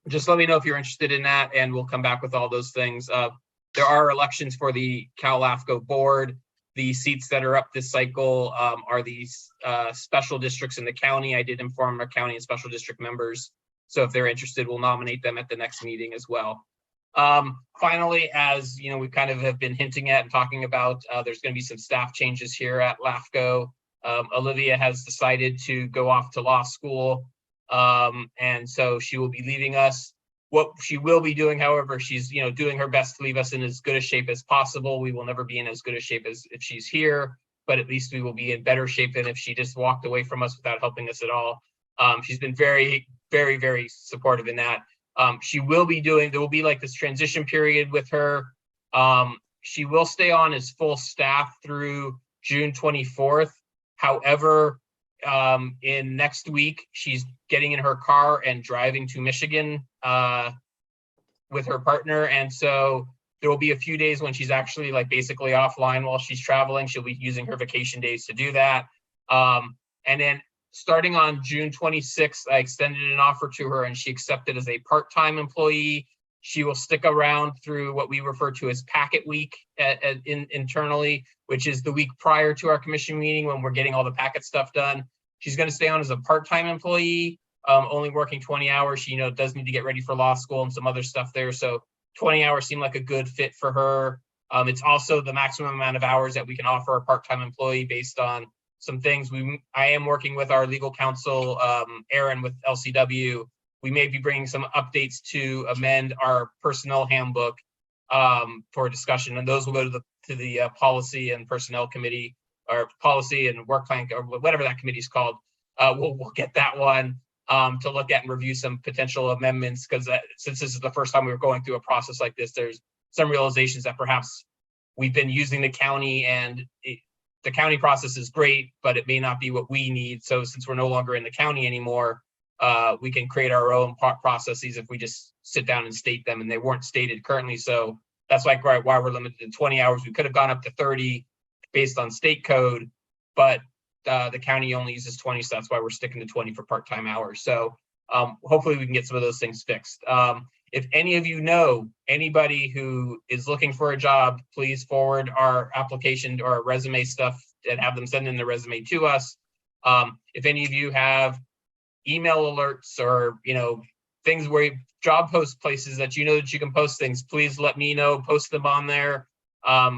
just let me know if you're interested in that, and we'll come back with all those things. There are elections for the Cal LAFCo board. The seats that are up this cycle are these special districts in the county. I did inform our county and special district members. So if they're interested, we'll nominate them at the next meeting as well. Finally, as we kind of have been hinting at and talking about, there's going to be some staff changes here at LAFCo. Olivia has decided to go off to law school, and so she will be leaving us. What she will be doing, however, she's doing her best to leave us in as good a shape as possible. We will never be in as good a shape as if she's here, but at least we will be in better shape than if she just walked away from us without helping us at all. She's been very, very, very supportive in that. There will be like this transition period with her. She will stay on as full staff through June 24th. However, in next week, she's getting in her car and driving to Michigan with her partner. And so there will be a few days when she's actually like basically offline while she's traveling. She'll be using her vacation days to do that. And then starting on June 26th, I extended an offer to her and she accepted as a part-time employee. She will stick around through what we refer to as packet week internally, which is the week prior to our commission meeting when we're getting all the packet stuff done. She's going to stay on as a part-time employee, only working 20 hours. She, does need to get ready for law school and some other stuff there. So 20 hours seemed like a good fit for her. It's also the maximum amount of hours that we can offer a part-time employee based on some things. I am working with our legal counsel, Aaron, with LCW. We may be bringing some updates to amend our personnel handbook for discussion, and those will go to the policy and personnel committee, or policy and work plan, or whatever that committee is called. We'll get that one to look at and review some potential amendments, because since this is the first time we were going through a process like this, there's some realizations that perhaps we've been using the county, and the county process is great, but it may not be what we need. So since we're no longer in the county anymore, we can create our own processes if we just sit down and state them, and they weren't stated currently. So that's like why we're limited to 20 hours. We could have gone up to 30 based on state code, but the county only uses 20, so that's why we're sticking to 20 for part-time hours. So hopefully we can get some of those things fixed. If any of you know anybody who is looking for a job, please forward our application or our resume stuff and have them send in their resume to us. If any of you have email alerts or things where job post places that that you can post things, please let me know, post them on there.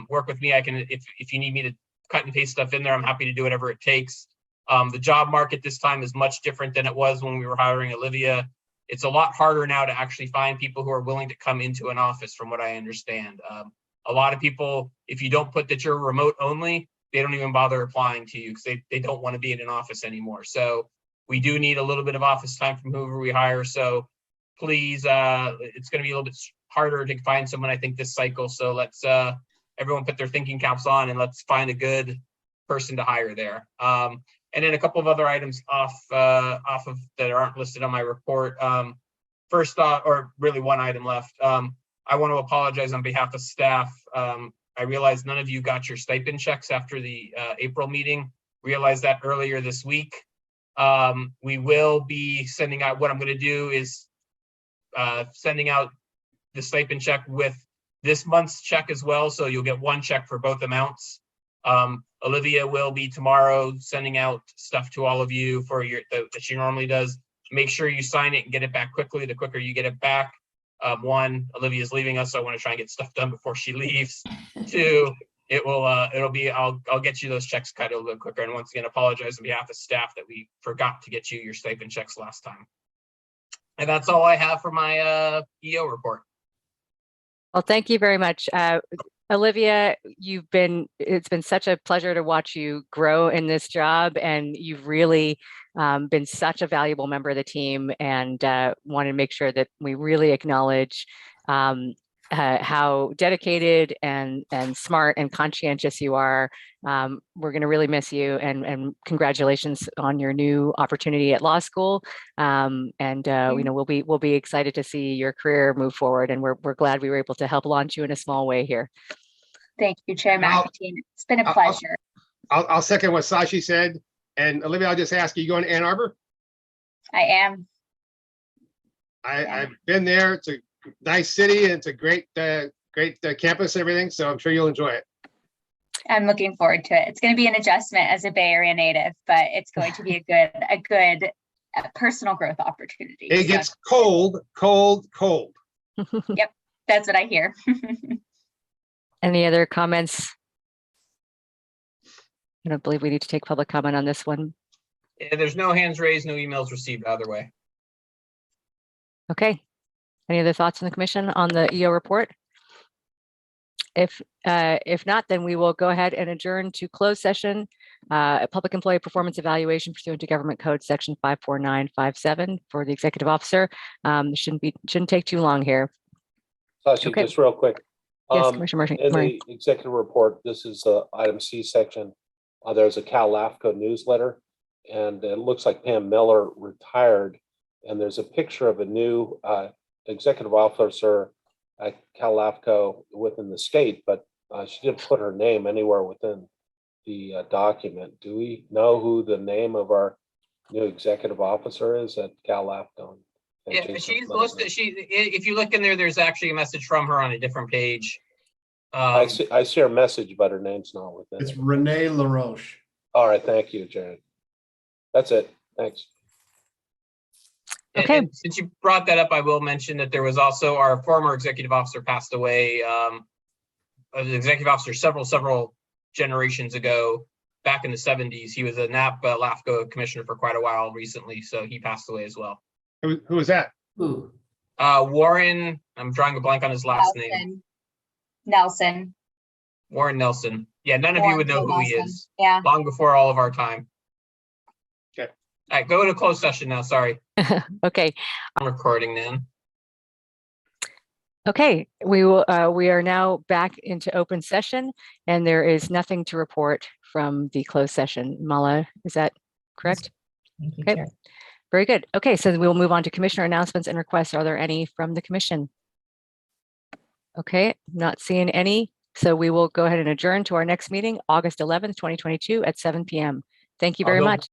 Work with me. I can, if you need me to cut and paste stuff in there, I'm happy to do whatever it takes. The job market this time is much different than it was when we were hiring Olivia. It's a lot harder now to actually find people who are willing to come into an office, from what I understand. A lot of people, if you don't put that you're remote only, they don't even bother applying to you because they don't want to be in an office anymore. So we do need a little bit of office time from whoever we hire. So please, it's going to be a little bit harder to find someone, I think, this cycle. So let's everyone put their thinking caps on and let's find a good person to hire there. And then a couple of other items off of that aren't listed on my report. First off, or really one item left. I want to apologize on behalf of staff. I realize none of you got your stipend checks after the April meeting. Realized that earlier this week. We will be sending out, what I'm going to do is sending out the stipend check with this month's check as well. So you'll get one check for both amounts. Olivia will be tomorrow sending out stuff to all of you for that she normally does. Make sure you sign it and get it back quickly. The quicker you get it back, one, Olivia's leaving us, so I want to try and get stuff done before she leaves. Two, it'll be, I'll get you those checks cut a little bit quicker. And once again, apologize on behalf of staff that we forgot to get you your stipend checks last time. And that's all I have for my EO report. Well, thank you very much. Olivia, it's been such a pleasure to watch you grow in this job, and you've really been such a valuable member of the team, and want to make sure that we really acknowledge how dedicated and smart and conscientious you are. We're going to really miss you, and congratulations on your new opportunity at law school. You know, we'll be excited to see your career move forward, and we're glad we were able to help launch you in a small way here. Thank you, Chair McAtee. It's been a pleasure. I'll second what Sashi said. And Olivia, I'll just ask, are you going to Ann Arbor? I am. I've been there. It's a nice city, and it's a great campus and everything. So I'm sure you'll enjoy it. I'm looking forward to it. It's going to be an adjustment as a Bay Area native, but it's going to be a good personal growth opportunity. It gets cold. Yep, that's what I hear. Any other comments? I don't believe we need to take public comment on this one. Yeah, there's no hands raised, no emails received either way. Okay. Any other thoughts from the commission on the EO report? If not, then we will go ahead and adjourn to closed session, a public employee performance evaluation pursuant to Government Code Section 54957 for the executive officer. Shouldn't take too long here. Sashi, Okay. just real quick. Yes, Commissioner Murphy. In the executive report, this is the item C section. There's a Cal LAFCo newsletter, and it looks like Pam Miller retired. And there's a picture of a new executive officer at Cal LAFCo within the state, but she didn't put her name anywhere within the document. Do we know who the name of our new executive officer is at Cal LAFCo? Yeah, she's listed. If you look in there, there's actually a message from her on a different page. I see her message, but her name's not within. It's Renee LaRoche. All right, thank you, Jared. That's it. Thanks. Okay. And since you brought that up, I will mention that there was also our former executive officer passed away. The executive officer several generations ago, back in the 70s. He was a LAFCo commissioner for quite a while recently, so he passed away as well. Who was that? Who? Warren, I'm drawing a blank on his last name. Nelson. Warren Nelson. Yeah, none of you would know who he is. Yeah. Long before all of our time. Okay. All right, go to closed session now. Sorry. Okay. I'm recording then. Okay, we are now back into open session, and there is nothing to report from the closed session. Mala, is that correct? Thank you, Okay. Chair. Very good. Okay, so we will move on to commissioner announcements and requests. Are there any from the commission? Okay, not seeing any. So we will go ahead and adjourn to our next meeting, August 11th, 2022 at 7 p.m. Thank you very much.